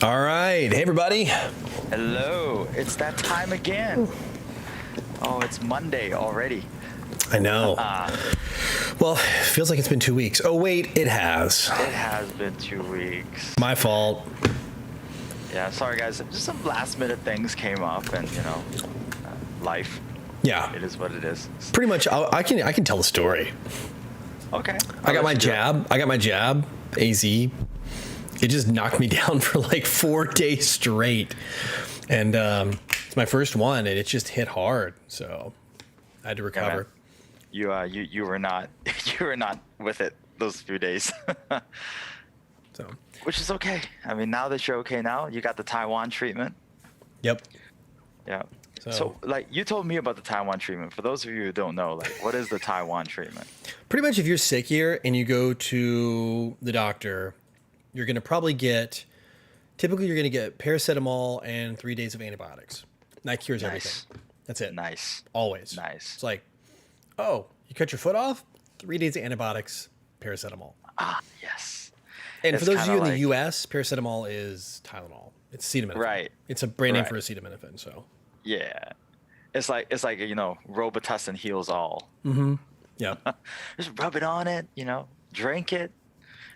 All right. Hey, everybody. Hello, it's that time again. Oh, it's Monday already. I know. Well, it feels like it's been 2 weeks. Oh, wait, it has. It has been 2 weeks. My fault. Yeah, sorry guys. Just some last minute things came up, and life. Yeah. It is what it is. Pretty much, I can tell the story. Okay. I got my jab. AZ. It just knocked me down for like 4 days straight. And it's my first one, and it just hit hard. So I had to recover. Yeah, you were not you were not with it those few days. So. Which is okay. I mean, now that you're okay now, you got the Taiwan treatment. Yep. Yeah. So, like, you told me about the Taiwan treatment. For those of you who don't know, like, what is the Taiwan treatment? Pretty much if you're sick here and you go to the doctor, you're going to probably get, typically you're going to get paracetamol and 3 days of antibiotics. That cures everything. That's it. Nice. Always. Nice. It's like, oh, you cut your foot off? 3 days of antibiotics, paracetamol. Ah, yes. And It's for those of you in kinda the U.S., paracetamol is Tylenol. It's acetaminophen. Right. It's a brand name Right. for acetaminophen. So. Yeah. It's like Robitussin heals all. Yeah. Just rub it on it, drink it,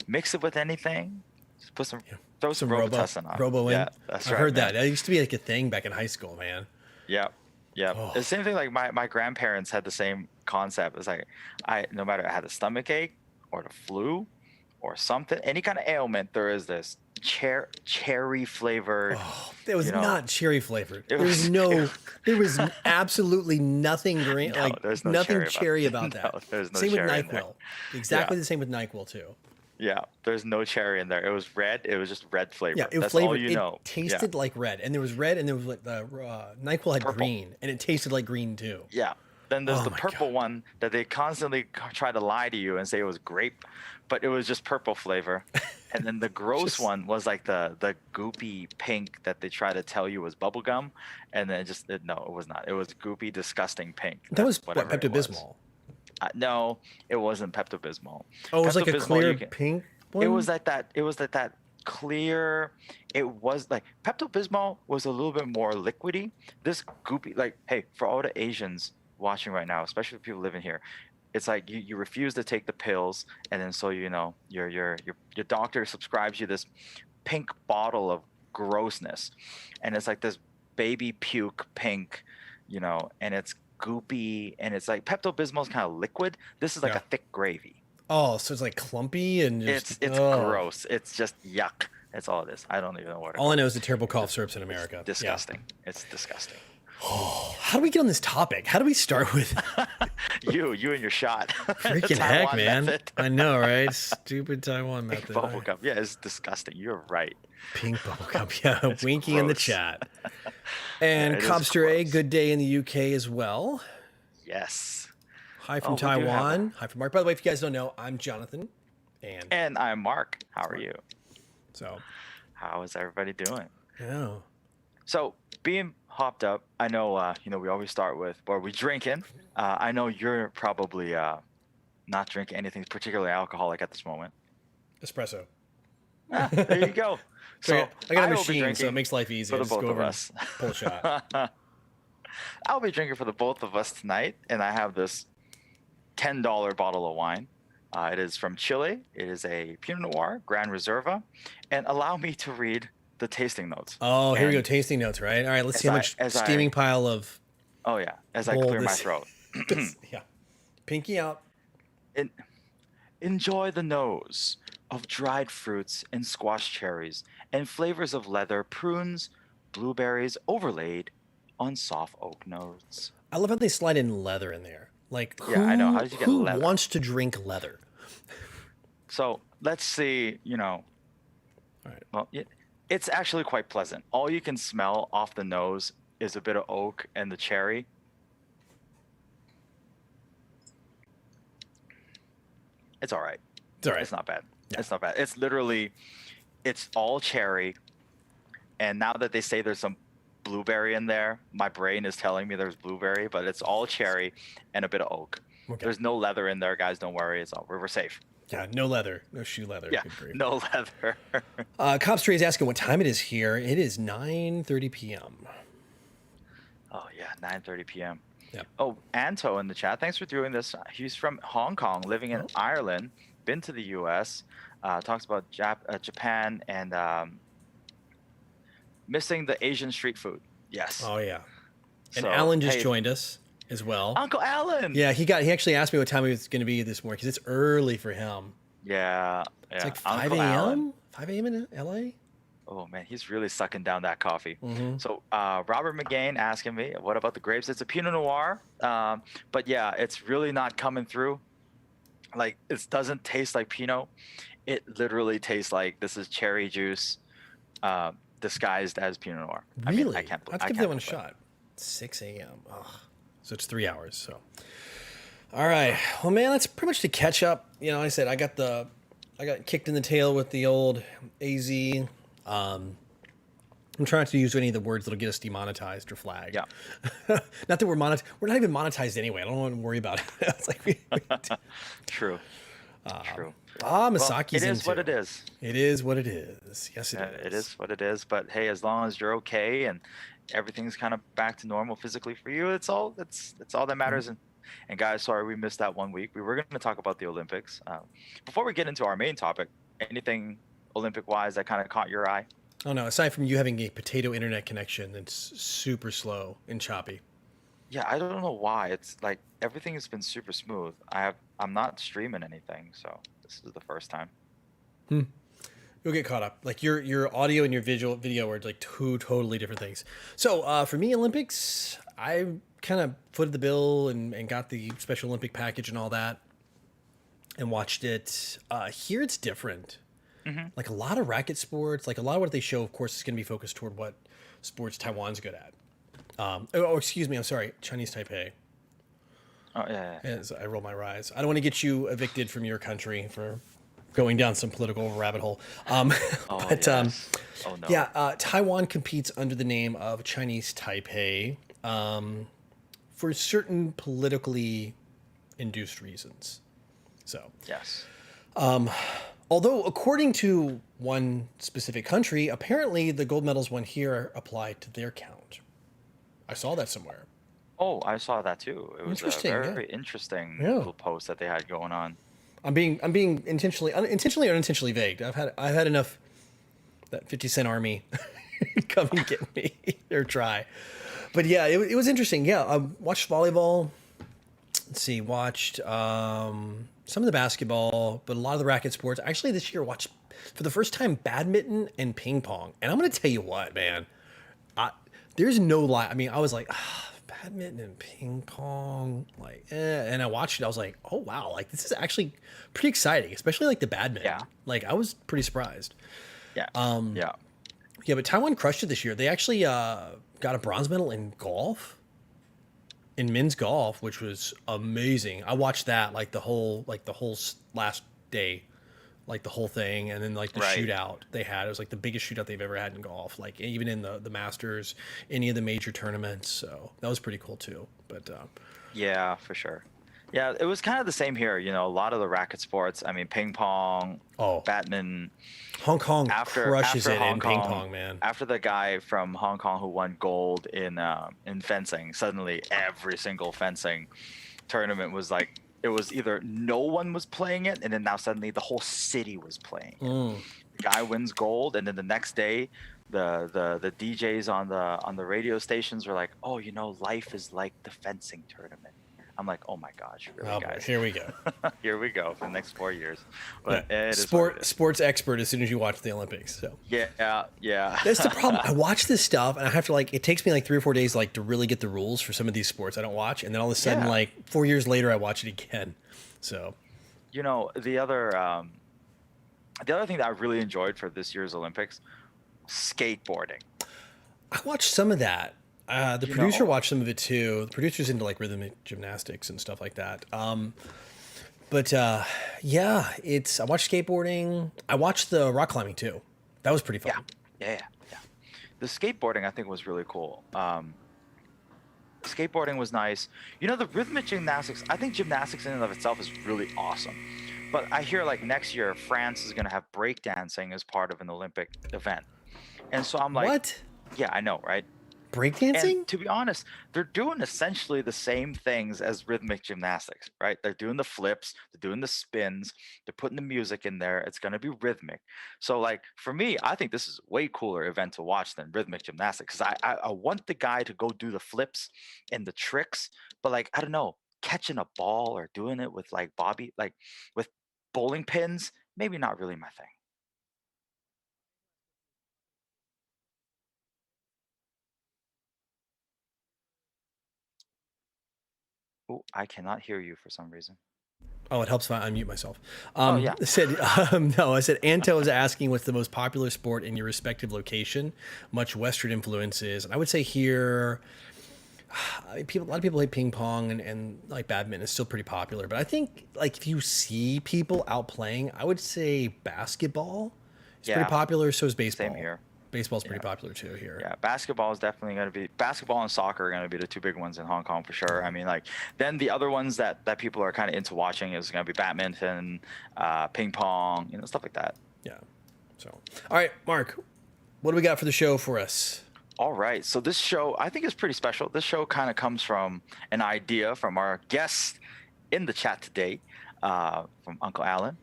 mix it with anything. Just put throw some Robitussin on. Robo in. Yeah, that's I right. heard man. that. That used to be like a thing back in high school, man. Yep. Yep. Oh. The same thing, like my grandparents had the same concept. It's like no matter I had a stomach ache or the flu or something, any kind of ailment, there is this cherry flavored. Oh, it was you know, not cherry flavored. it There was was- no, there was absolutely nothing green, No, like there's no nothing cherry cherry about- about that. No, there's no Same with cherry in there. NyQuil. Exactly Yeah. the same with NyQuil too. Yeah, there's no cherry in there. It was red. It was just red flavor. Yeah, it was That's flavored. all you know. It tasted like red, and there was red, and there was like the NyQuil had Purple. green, and it tasted like green too. Yeah. Then there's Oh the my purple God. one that they constantly try to lie to you and say it was grape, but it was just purple flavor. And then the gross one was like the goopy pink that they try to tell you was bubble gum, and then no, it was not. It was goopy, disgusting pink. That was Whatever what, it was. Pepto-Bismol. No, it wasn't Pepto-Bismol. Oh, it was like a Pepto-Bismol, clear you can- pink one. It was like that. It was like that clear. It was like Pepto-Bismol was a little bit more liquidy. This goopy, like, hey, for all the Asians watching right now, especially people living here, it's like you refuse to take the pills, and then so your doctor subscribes you this pink bottle of grossness, and it's like this baby puke pink, and it's goopy, and it's like Pepto-Bismol is kind of liquid. This is like Yeah. a thick gravy. Oh, so it's like clumpy and just, It's oh. gross. It's just yuck. That's all it is. I don't even know what. All I know is the terrible cough syrups in America. Yeah. Disgusting. It's disgusting. How do we get on this topic? How do we start with You and your shot. freaking heck, Taiwan man? method. I know, right? Stupid Taiwan Pink method. bubble gum. Yeah, it's disgusting. You're right. Pink bubblegum. Yeah, Winky in the gross. chat. And it is Cobster A, gross. good day in the UK as well. Yes. Hi from we do have Taiwan. Hi from Mark. By the way, if you guys don't know, I'm Jonathan. And And I'm Mark. How are you? so, How is everybody doing? yeah. So being hopped up, I know. We always start with, or we drinking. I know you're probably not drinking anything particularly alcoholic at this moment. Espresso. There you go. So I got a will be machine, so drinking it makes life easy. for I the just both go of over and us. pull a shot. I'll be drinking for the both of us tonight, and I have this $10 bottle of wine. It is from Chile. It is a Pinot Noir Gran Reserva, and allow me to read the tasting notes. Oh, here we go. And- Tasting notes, right? All right, let's see how much as I- steaming pile of Oh yeah, as I bowl clear my this- throat. yeah. Pinky out. Enjoy the nose of dried fruits and squash cherries and flavors of leather, prunes, blueberries overlaid on soft oak notes. I love how they slide in leather in there. Like, Yeah, I know. How did you get who leather? wants to drink leather? So let's see, All right. well, it's actually quite pleasant. All you can smell off the nose is a bit of oak and the cherry. It's all right. It's all right. It's not bad. Yeah. It's not bad. It's literally, it's all cherry. And now that they say there's some blueberry in there, my brain is telling me there's blueberry, but it's all cherry and a bit of oak. Okay. There's no leather in there, guys. Don't worry. It's all we're safe. Yeah, no leather, no shoe leather. Yeah, Good grief. no leather. Cop Stray is asking what time it is here. It is 9:30 p.m. Oh yeah, 9:30 p.m. Yep. Oh, Anto in the chat. Thanks for doing this. He's from Hong Kong, living in Oh. Ireland. Been to the U.S. Talks about Japan and missing the Asian street food. Yes. Oh yeah. And So, Alan just hey, joined us as well. Uncle Alan. Yeah, he actually asked me what time it was going to be this morning because it's early for him. Yeah. It's like 5 Uncle Alan. a.m. 5 a.m. in LA. Oh man, he's really sucking down that coffee. Mhm. So Robert McGain asking me, what about the grapes? It's a Pinot Noir, but yeah, it's really not coming through. Like it doesn't taste like Pinot. It literally tastes like this is cherry juice disguised as Pinot Noir. Really? I mean, I can't. Let's I give can't that one a believe it. shot. 6 a.m. Ugh. So it's 3 hours. So, all right. Well, man, that's pretty much to catch up. You know, like I said I got kicked in the tail with the old AZ. I'm trying not to use any of the words that'll get us demonetized or flagged. Yeah. Not that we're not even monetized anyway. I don't want to worry about it. It's like True. True. Masaki's It is into what it is. It is what it is. Yes, it is. It is what it is. But hey, as long as you're okay and everything's kind of back to normal physically for you, it's all that matters. And guys, sorry we missed that 1 week. We were going to talk about the Olympics. Before we get into our main topic, anything Olympic wise that kind of caught your eye? Oh no! Aside from you having a potato internet connection that's super slow and choppy. Yeah, I don't know why. It's like everything has been super smooth. I'm not streaming anything, so this is the first time. You'll get caught up. Like your audio and your video are like two totally different things. So for me, Olympics, I kind of footed the bill and got the Special Olympic package and all that, and watched it. Here it's different. Like a lot of racket sports, like a lot of what they show, of course, is going to be focused toward what sports Taiwan's good at. Excuse me, I'm sorry, Chinese Taipei. Oh yeah. As I roll my eyes, I don't want to get you evicted from your country for going down some political rabbit hole. Oh, But yes. Oh no. yeah, Taiwan competes under the name of Chinese Taipei for certain politically induced reasons. So, Yes. although according to one specific country, apparently the gold medals won here apply to their count. I saw that somewhere. Oh, I saw that too. It was a Interesting, yeah. very interesting Yeah. little post that they had going on. I'm being intentionally or unintentionally vague. I've had enough that 50 Cent Army come and get me or try. But yeah, it was interesting. Yeah, I watched volleyball. Let's see, watched some of the basketball, but a lot of the racket sports. Actually, this year watched for the first time badminton and ping pong. And I'm gonna tell you what, man, there's no lie. I mean, I was like, badminton and ping pong, like, and I watched it. I was like, oh wow, like this is actually pretty exciting, especially like the badminton. Yeah. Like I was pretty surprised. Yeah. Yeah. Yeah, but Taiwan crushed it this year. They actually got a bronze medal in golf, in men's golf, which was amazing. I watched that like the whole last day, like the whole thing, and then like the Right. shootout they had. It was like the biggest shootout they've ever had in golf, like even in the Masters, any of the major tournaments. So that was pretty cool too. But Yeah, for sure. Yeah, it was kind of the same here. You know, a lot of the racket sports. I mean, ping pong, Oh. badminton. Hong Kong crushes after it Hong in ping pong, man. After the guy from Hong Kong who won gold in fencing, suddenly every single fencing tournament was like it was either no one was playing it, and then now suddenly the whole city was playing it. The guy wins gold, and then the next day, the DJs on the radio stations were like, "Oh, you know, life is like the fencing tournament." I'm like, "Oh my gosh, really, Oh, boy, guys? here we go. Here we go for the next 4 years." But Yeah. it is what it is. Sports expert as soon as you watch the Olympics. So Yeah, yeah. that's the problem. I watch this stuff and I have to it takes me like 3 or 4 days like to really get the rules for some of these sports I don't watch, and then all of a sudden Yeah. like 4 years later I watch it again. So You know, the other thing that I really enjoyed for this year's Olympics, skateboarding. I watched some of that. The You producer know- watched some of it too. The producer's into like rhythmic gymnastics and stuff like that. But yeah, I watched skateboarding. I watched the rock climbing too. That was pretty fun. Yeah. The skateboarding I think was really cool. skateboarding was nice. You know, the rhythmic gymnastics, I think gymnastics in and of itself is really awesome. But I hear like next year France is going to have breakdancing as part of an Olympic event. And so I'm like, What? yeah, I know, right? And Breakdancing? to be honest, they're doing essentially the same things as rhythmic gymnastics, right? They're doing the flips, they're doing the spins, they're putting the music in there. It's going to be rhythmic. So, like for me, I think this is a way cooler event to watch than rhythmic gymnastics because I want the guy to go do the flips and the tricks, but like I don't know, catching a ball or doing it with like Bobby, like with bowling pins, maybe not really my thing. Oh, I cannot hear you for some reason. Oh, it helps if I unmute myself. Oh yeah. I said, no, I said, Anto is asking what's the most popular sport in your respective location, much Western influences. And I would say here, a lot of people play ping pong and like badminton is still pretty popular. But I think like if you see people out playing, I would say basketball is pretty Yeah, popular. So is same baseball. here. Baseball's Yeah. pretty popular too here. Yeah, basketball is definitely going to be basketball and soccer are going to be the two big ones in Hong Kong for sure. I mean, like then the other ones that people are kind of into watching is going to be badminton, ping pong, you know, stuff like that. Yeah. So, all right, Mark, what do we got for the show for us? All right, so this show I think is pretty special. This show kind of comes from an idea from our guest in the chat today, from Uncle Alan.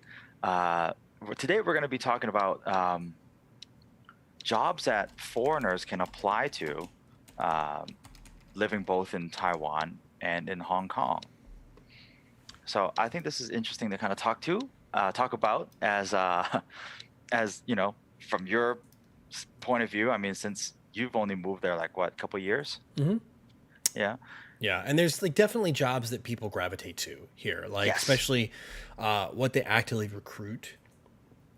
Uh, Today we're going to be talking about jobs that foreigners can apply to, um, living both in Taiwan and in Hong Kong. So I think this is interesting to kind of talk about as as you know, from your point of view. I mean, since you've only moved there like what, a couple years? Mm-hmm. Yeah. Yeah, and there's like definitely jobs that people gravitate to here, like Yes. especially what they actively recruit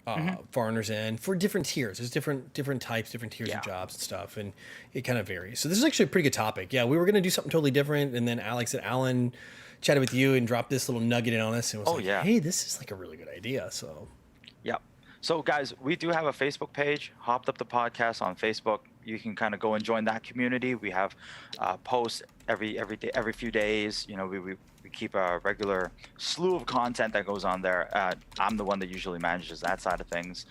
Hmm. foreigners in for different tiers. There's different types, different tiers of Yeah. jobs and stuff, and it kind of varies. So this is actually a pretty good topic. Yeah, we were gonna do something totally different, and then Alex and Alan chatted with you and dropped this little nugget in on us, and was Oh like, yeah. "Hey, this is like a really good idea." So Yep. So, guys, we do have a Facebook page, Hopped Up the Podcast on Facebook. You can kind of go and join that community. We have posts every day, every few days. You know, we keep a regular slew of content that goes on there. I'm the one that usually manages that side of things.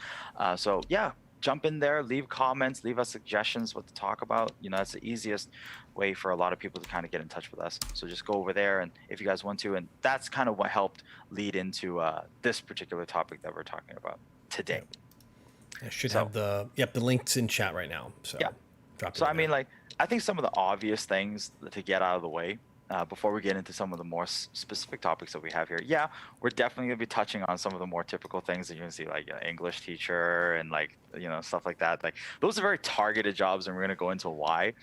So, yeah, jump in there, leave comments, leave us suggestions what to talk about. You know, that's the easiest way for a lot of people to kind of get in touch with us. So just go over there, and if you guys want to, and that's kind of what helped lead into this particular topic that we're talking about today. I should So have the links in chat right now. So yeah. drop it So in I mean, there. like, I think some of the obvious things to get out of the way before we get into some of the more specific topics that we have here. Yeah, we're definitely gonna be touching on some of the more typical things that you can see, like English teacher and like stuff like that. Like those are very targeted jobs, and we're gonna go into why.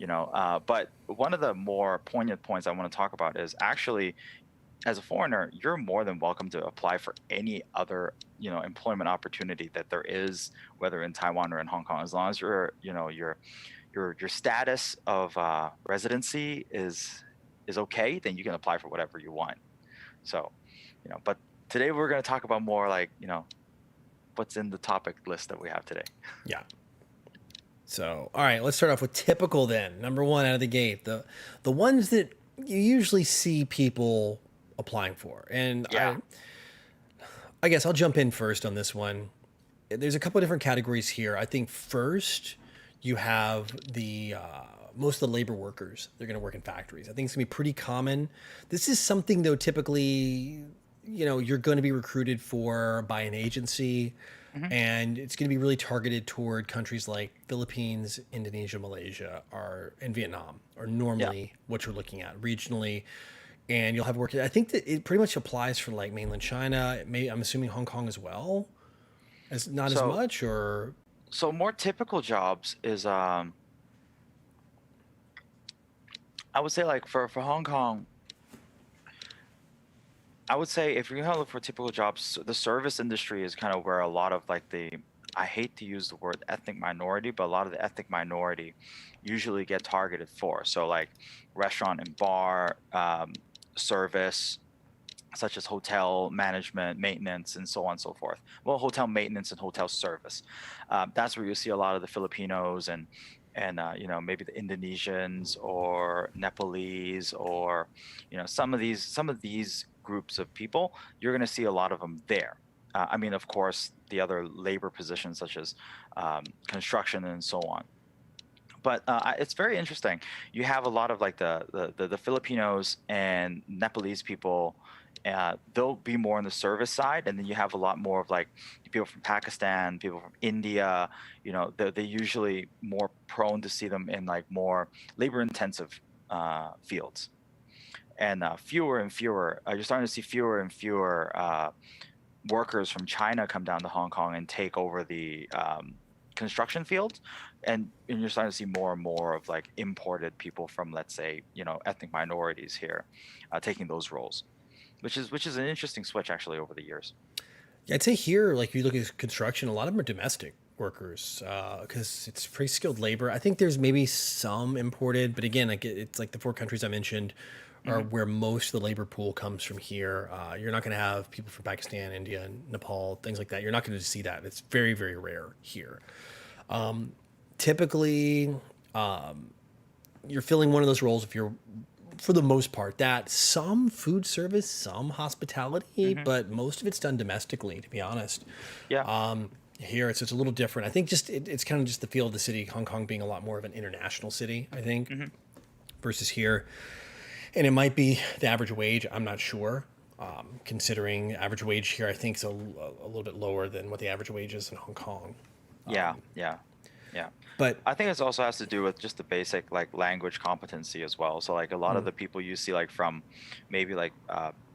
But one of the more poignant points I want to talk about is actually, as a foreigner, you're more than welcome to apply for any other employment opportunity that there is, whether in Taiwan or in Hong Kong, as long as your status of residency is okay, then you can apply for whatever you want. So, but today we're going to talk about more like what's in the topic list that we have today. Yeah. So, all right, let's start off with typical then. Number one out of the gate, the ones that you usually see people applying for. And Yeah. I guess I'll jump in first on this one. There's a couple of different categories here. I think first you have the most of the labor workers. They're going to work in factories. I think it's going to be pretty common. This is something though typically you're going to be recruited for by an agency, Hmm. and it's going to be really targeted toward countries like Philippines, Indonesia, Malaysia, and Vietnam are Yeah. normally what you're looking at regionally. And you'll have work. I think that it pretty much applies for like mainland China. I'm assuming Hong Kong as well, as not as So much, or so more typical jobs is I would say like for Hong Kong, I would say if you're gonna look for typical jobs, the service industry is kind of where a lot of like I hate to use the word ethnic minority, but a lot of the ethnic minority usually get targeted for. So like restaurant and bar, service, such as hotel management, maintenance, and so on and so forth. Well, hotel maintenance and hotel service. That's where you see a lot of the Filipinos and and maybe the Indonesians or Nepalese, or some of these groups of people, you're going to see a lot of them there. I mean, of course, the other labor positions such as construction and so on. But it's very interesting. You have a lot of like the Filipinos and Nepalese people. They'll be more on the service side, and then you have a lot more of like people from Pakistan, people from India. They're usually more prone to see them in like more labor-intensive fields, and fewer and fewer. You're starting to see fewer and fewer workers from China come down to Hong Kong and take over the construction fields, and you're starting to see more and more of like imported people from, let's say, ethnic minorities here, taking those roles, which is an interesting switch actually over the years. Yeah, I'd say here, like you look at construction, a lot of them are domestic workers because it's pretty skilled labor. I think there's maybe some imported, but again, like it's like the four countries I mentioned are Hmm. where most of the labor pool comes from here. You're not going to have people from Pakistan, India, and Nepal, things like that. You're not going to see that. It's very, very rare here. Typically, you're filling one of those roles if you're, for the most part, that some food service, some hospitality, Hmm. but most of it's done domestically, to be honest. Yeah. Here it's a little different. I think just it's kind of just the feel of the city, Hong Kong being a lot more of an international city, I think, Hmm. versus here. And it might be the average wage. I'm not sure. Considering average wage here, I think is a little bit lower than what the average wage is in Hong Kong. Yeah. Yeah. Yeah. But I think it also has to do with just the basic like language competency as well. So like a lot of the people you see like from maybe like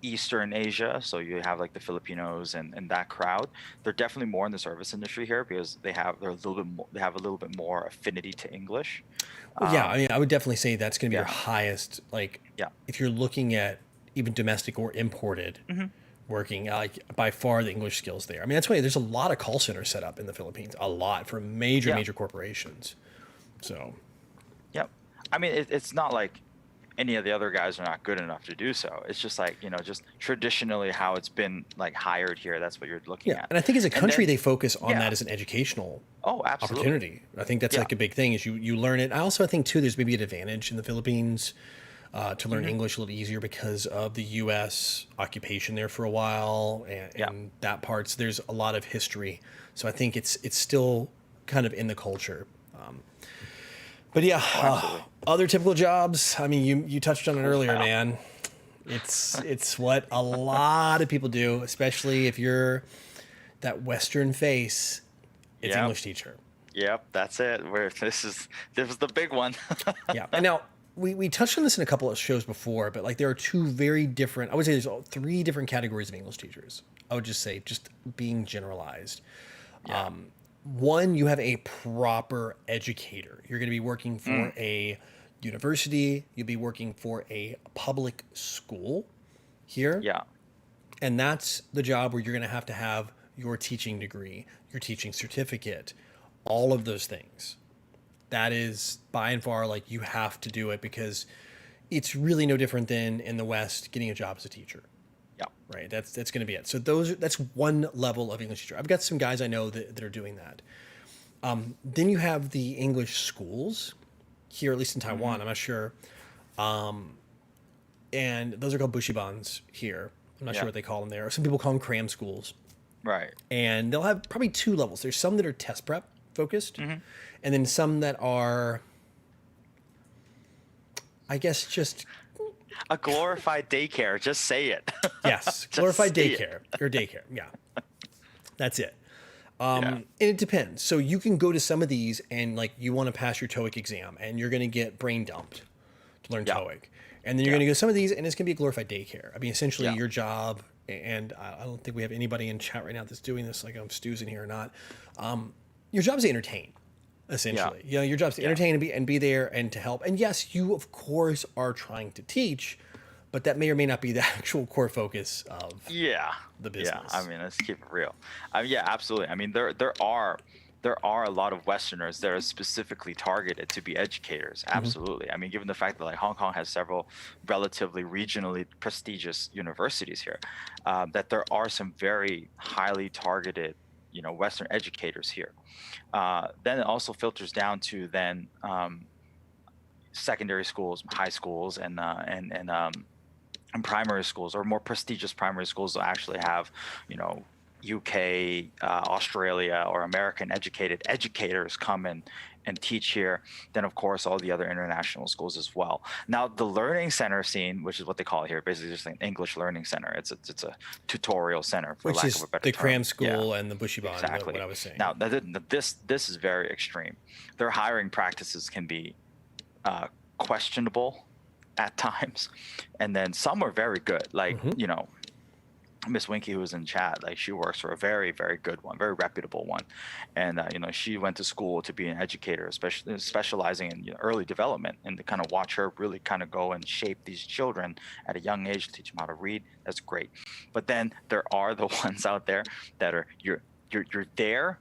Eastern Asia, so you have like the Filipinos and that crowd, they're definitely more in the service industry here because they have a little bit more affinity to English. well, yeah, I Um, mean, I would definitely say that's going to be your yeah, highest. Like, yeah, if you're looking at even domestic or imported hmm, working, like by far the English skills there. I mean, that's why there's a lot of call centers set up in the Philippines, a lot for major, yeah, major corporations. So, yeah. I mean, it's not like any of the other guys are not good enough to do so. It's just like, just traditionally how it's been like hired here. That's what you're looking yeah. at. And I think as a And country, then, they focus on yeah. that as an educational Oh, absolutely. opportunity. I think that's Yeah. like a big thing is you learn it. I also I think too there's maybe an advantage in the Philippines to learn Hmm. English a little easier because of the U.S. occupation there for a while Yeah. and that parts. There's a lot of history, so I think it's still kind of in the culture. But yeah, Oh, absolutely. other typical jobs. I mean, you touched on it Oh, earlier, wow. man. It's what a lot of people do, especially if you're that Western face. It's Yep. English teacher. Yep. That's it. Where this was the big one. Yeah. And now we touched on this in a couple of shows before, but like there are two very different, I would say there's three different categories of English teachers. I would just say, just being generalized. Yeah. One, you have a proper educator. You're going to be working for Mm. a university, you'll be working for a public school here. Yeah. And that's the job where you're going to have your teaching degree, your teaching certificate, all of those things. That is by and far like you have to do it because it's really no different than in the West getting a job as a teacher, Yeah. right? That's going to be it. So that's one level of English teacher. I've got some guys I know that are doing that. Then you have the English schools here, at least in Hmm. Taiwan. I'm not sure, and those are called bushibans here. I'm not sure Yeah. what they call them there. Some people call them cram schools, Right. and they'll have probably two levels. There's some that are test prep focused, Hmm. and then some that are, I guess, just A glorified daycare. Just say it. yes, Just glorified say it. daycare or daycare. Yeah, that's it. Yeah. And it depends. So you can go to some of these and like you want to pass your TOEIC exam and you're going to get brain dumped to learn Yeah. TOEIC. And then you're Yeah. going to go to some of these and it's going to be a glorified daycare. I mean, essentially Yeah. your job, and I don't think we have anybody in chat right now that's doing this, like I'm Stu's in here or not. Your job is to entertain, essentially. You know, your job's to Yeah. entertain and be there and to help. And yes, you of course are trying to teach, but that may or may not be the actual core focus of Yeah. the Yeah. business. I mean, let's keep it real. Yeah, absolutely. I mean, there are a lot of Westerners that are specifically targeted to be educators. Absolutely. I mean, given the fact that like Hong Kong has several relatively regionally prestigious universities here, that there are some very highly targeted, Western educators here. Then it also filters down to then secondary schools, high schools, and primary schools, or more prestigious primary schools, will actually have, UK, Australia, or American educated educators come in and teach here. Then, of course, all the other international schools as well. Now, the learning center scene, which is what they call it here, basically just an English learning center. It's a tutorial center, for Which lack is of a better the term. cram school Yeah, and the bushy bond, exactly. what I was saying. Now, this is very extreme. Their hiring practices can be questionable at times, and then some are very good. Like Miss Winky, who was in chat, like she works for a very, very good one, very reputable one, and she went to school to be an educator, especially specializing in early development, and to kind of watch her really kind of go and shape these children at a young age, teach them how to read. That's great. But then there are the ones out there that are you're there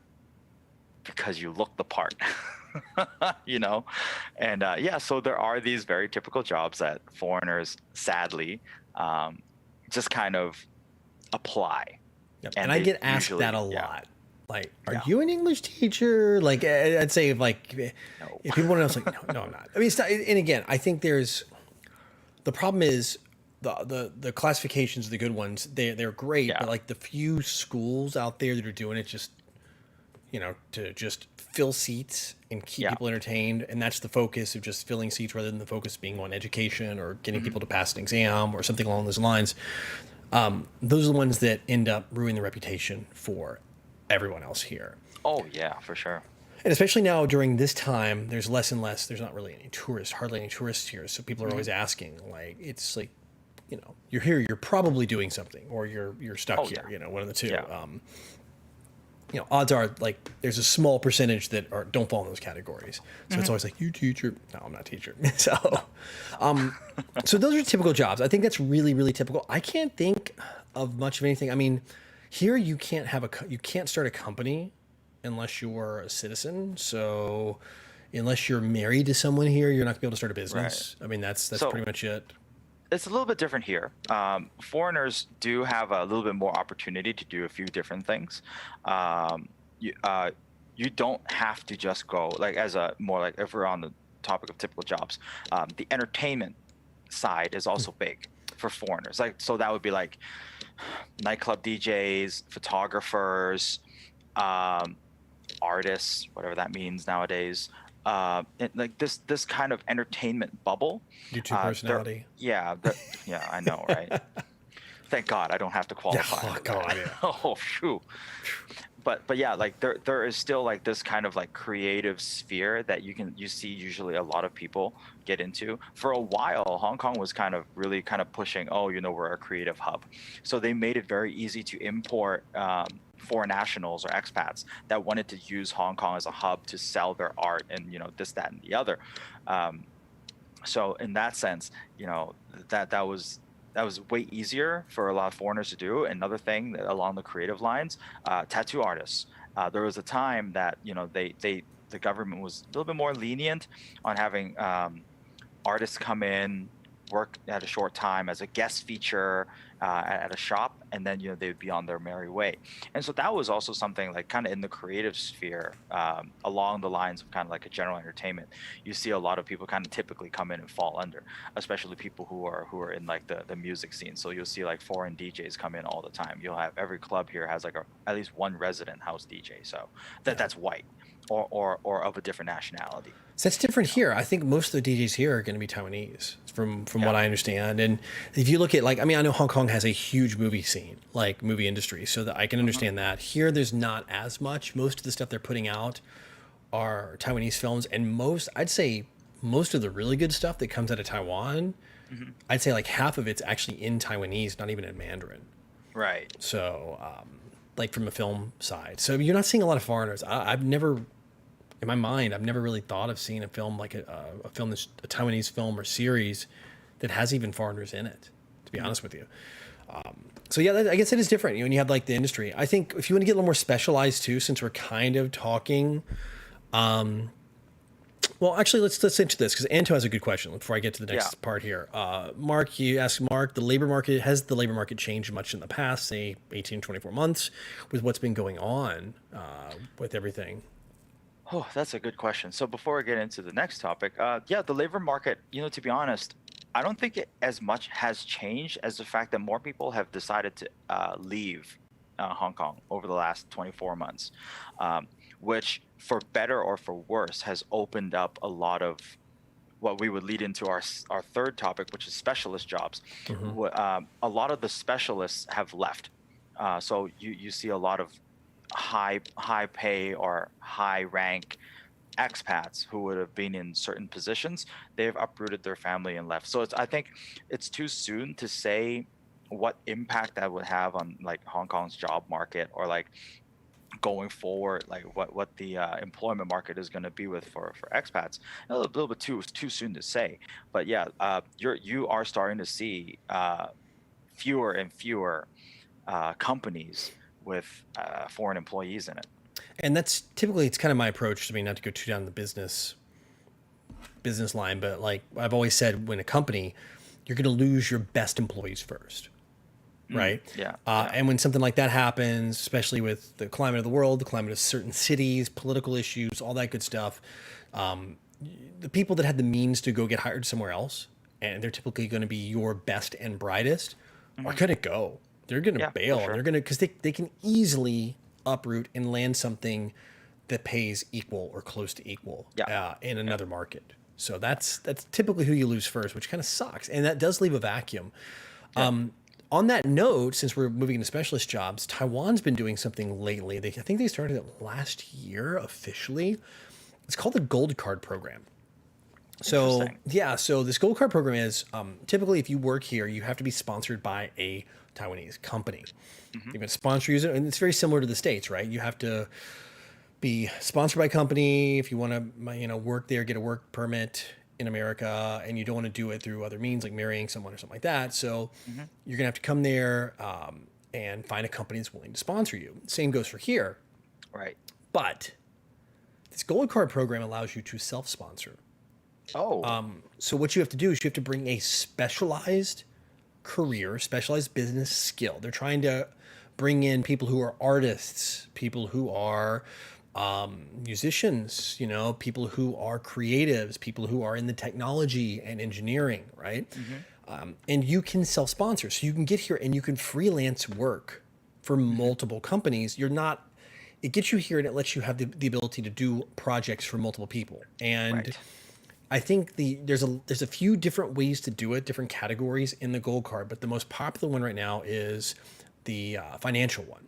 because you look the part. And so there are these very typical jobs that foreigners sadly just kind of apply. Yep. And I get asked usually, that a lot. Like, are Yeah. you an English teacher? Like, I'd say if No. people want to know, it's like, no, I'm not. I mean, it's not, and again, I think the problem is the classifications, the good ones, they're great, Yeah. but like the few schools out there that are doing it just, to just fill seats and keep Yeah. people entertained. And that's the focus of just filling seats rather than the focus being on education or getting people to pass an exam or something along those lines. Those are the ones that end up ruining the reputation for everyone else here. Oh yeah, for sure. And especially now during this time, there's less and less, there's not really any tourists, hardly any tourists here. So people are always asking, like, it's like, you're here, you're probably doing something, or you're stuck Oh, here, yeah. one of the two. Yeah. Odds are like there's a small percentage that don't fall in those categories. So it's always like, you teacher. No, I'm not a teacher. So those are typical jobs. I think that's really, really typical. I can't think of much of anything. I mean, here you can't you can't start a company unless you're a citizen. So unless you're married to someone here, you're not gonna be able to start a business. I mean, that's So- pretty much it. It's a little bit different here. Foreigners do have a little bit more opportunity to do a few different things. You don't have to just go like more like if we're on the topic of typical jobs. The entertainment side is also big for foreigners. Like so that would be like nightclub DJs, photographers, artists, whatever that means nowadays. Like this kind of entertainment bubble. YouTube personality. Yeah, I know, right? Thank God I don't have to qualify. Oh, for God, that. yeah. Oh, shoot. But yeah, like there is still like this kind of like creative sphere that you see usually a lot of people get into. For a while, Hong Kong was kind of really kind of pushing, we're a creative hub. So they made it very easy to import foreign nationals or expats that wanted to use Hong Kong as a hub to sell their art and this, that, and the other. So in that sense, that was way easier for a lot of foreigners to do. Another thing that along the creative lines, tattoo artists. There was a time that the government was a little bit more lenient on having artists come in, work at a short time as a guest feature at a shop, and then they would be on their merry way. And so that was also something like kind of in the creative sphere, along the lines of kind of like a general entertainment. You see a lot of people kind of typically come in and fall under, especially people who are in like the music scene. So you'll see like foreign DJs come in all the time. You'll have every club here has like at least one resident house DJ. So that's white or of a different nationality. So that's different here. I think most of the DJs here are going to be Taiwanese, from what I understand. And if you look at I know Hong Kong has a huge movie scene, like movie industry, so that I can understand that. Here, there's not as much. Most of the stuff they're putting out are Taiwanese films, and I'd say most of the really good stuff that comes out of Taiwan, I'd say like half of it's actually in Taiwanese, not even in Mandarin. Right. So, like from a film side. So you're not seeing a lot of foreigners. I've never, in my mind, I've never really thought of seeing a film like a film that's a Taiwanese film or series that has even foreigners in it, to be honest with you. So yeah, I guess it is different. When you have like the industry, I think if you want to get a little more specialized too, since we're kind of talking, well, Well, actually, let's into this because Anto has a good question before I get to the Yeah. next part here. Mark, you asked Mark, has the labor market changed much in the past, say 18, 24 months, with what's been going on with everything? Oh, that's a good question. So before I get into the next topic, yeah, the labor market, to be honest, I don't think it as much has changed as the fact that more people have decided to leave Hong Kong over the last 24 months, um, which for better or for worse has opened up a lot of what we would lead into our third topic, which is specialist jobs. Hmm. A lot of the specialists have left, so you see a lot of high pay or high rank expats who would have been in certain positions. They've uprooted their family and left. So I think it's too soon to say what impact that would have on like Hong Kong's job market, or like going forward, like what the employment market is going to be with for expats. A little bit too soon to say, but yeah, you are starting to see fewer and fewer companies with foreign employees in it. And that's typically, it's kind of my approach. I mean, not to go too down the business line, but like I've always said, when a company, you're going to lose your best employees first, right? Yeah, And when something like that happens, especially with the climate of the world, the climate of certain cities, political issues, all that good stuff, the people that had the means to go get hired somewhere else, and they're typically going to be your best and brightest, are hmm going to go. They're going to yeah, for bail, and sure. they're going to, because they can easily uproot and land something that pays equal or close to equal Yeah, in yeah, another market. So that's typically who you lose first, which kind of sucks, and that does leave a vacuum. yeah. On that note, since we're moving into specialist jobs, Taiwan's been doing something lately. I think they started it last year officially. It's called the Gold Card program. So Interesting. yeah, so this Gold Card program is typically, if you work here, you have to be sponsored by a Taiwanese company. Hmm. You're going to sponsor you, and it's very similar to the States, right? You have to be sponsored by a company if you want to, work there, get a work permit in America, and you don't want to do it through other means like marrying someone or something like that. So Hmm. you're gonna have to come there and find a company that's willing to sponsor you. Same goes for here, Right. but this Gold Card program allows you to self-sponsor. Oh. So what you have to do is you have to bring a specialized career, specialized business skill. They're trying to bring in people who are artists, people who are musicians, people who are creatives, people who are in the technology and engineering, right? Hmm. And you can self-sponsor, so you can get here and you can freelance work for Hmm. multiple companies. You're not. It gets you here and it lets you have the ability to do projects for multiple people. And Right. I think there's a few different ways to do it, different categories in the Gold Card, but the most popular one right now is the financial one,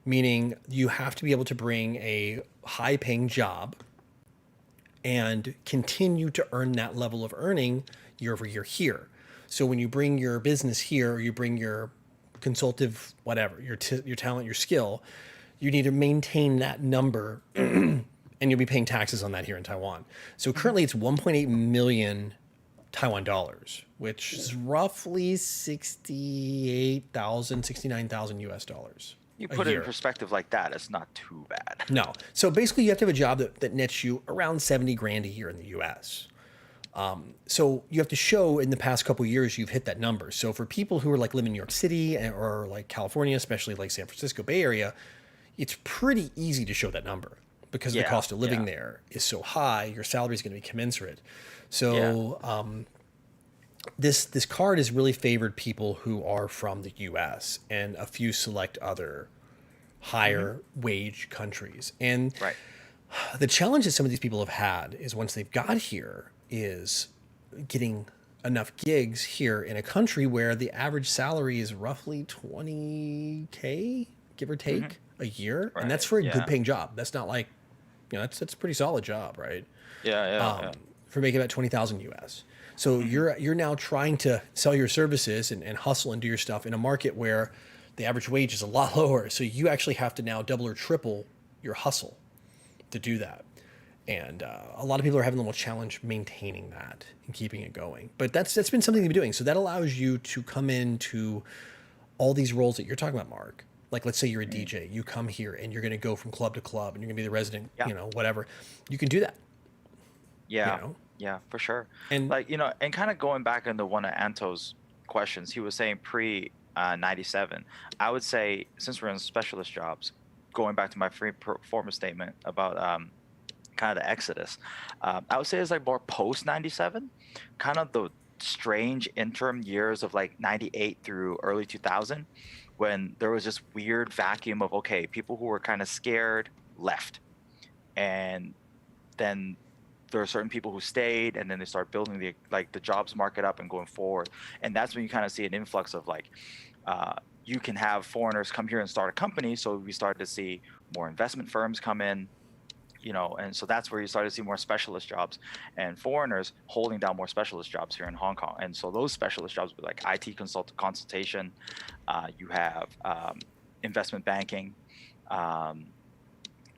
meaning you have to be able to bring a high paying job and continue to earn that level of earning year over year here. So when you bring your business here, or you bring your consultative, whatever, your talent, your skill, you need to maintain that number and you'll be paying taxes on that here in Taiwan. So Hmm. currently it's 1.8 million Taiwan dollars, which is roughly 69,000 US dollars You a put it in year. perspective like that, it's not too bad. No. So basically, you have to have a job that nets you around 70 grand a year in the US. So you have to show in the past couple of years you've hit that number. So for people who are like live in New York City or like California, especially like San Francisco Bay Area, it's pretty easy to show that number because the Yeah, cost of living yeah, there is so high. Your salary is going to be commensurate. yeah. So this card has really favored people who are from the U.S. and a few select other Hmm. higher wage countries. And Right. the challenge that some of these people have had is once they've got here is getting enough gigs here in a country where the average salary is roughly 20K, give or Hmm. take, a year. And that's Right. for a good Yeah. paying job. That's not like, that's a pretty solid job, right? Yeah. Yeah. Yeah. For making about 20,000 US. So Hmm. you're now trying to sell your services and hustle and do your stuff in a market where the average wage is a lot lower. So you actually have to now double or triple your hustle to do that. And a lot of people are having a little challenge maintaining that and keeping it going. But that's been something they've been doing. So that allows you to come into all these roles that you're talking about, Mark. Like let's say you're a Mm. DJ, you come here and you're going to go from club to club, and you're going to be the resident, Yeah. whatever. You can do that. you Yeah, know? yeah, for sure. And Like, and kind of going back into one of Anto's questions, he was saying pre 97. I would say, since we're in specialist jobs, going back to my free performance statement about kind of the exodus, I would say it's like more post 97, kind of the strange interim years of like 98 through early 2000, when there was this weird vacuum of, okay, people who were kind of scared left. And then there are certain people who stayed, and then they start building the jobs market up and going forward. And that's when you kind of see an influx of like, you can have foreigners come here and start a company. So we started to see more investment firms come in, and so that's where you started to see more specialist jobs and foreigners holding down more specialist jobs here in Hong Kong. And so those specialist jobs were like IT consultation, you have investment banking, um,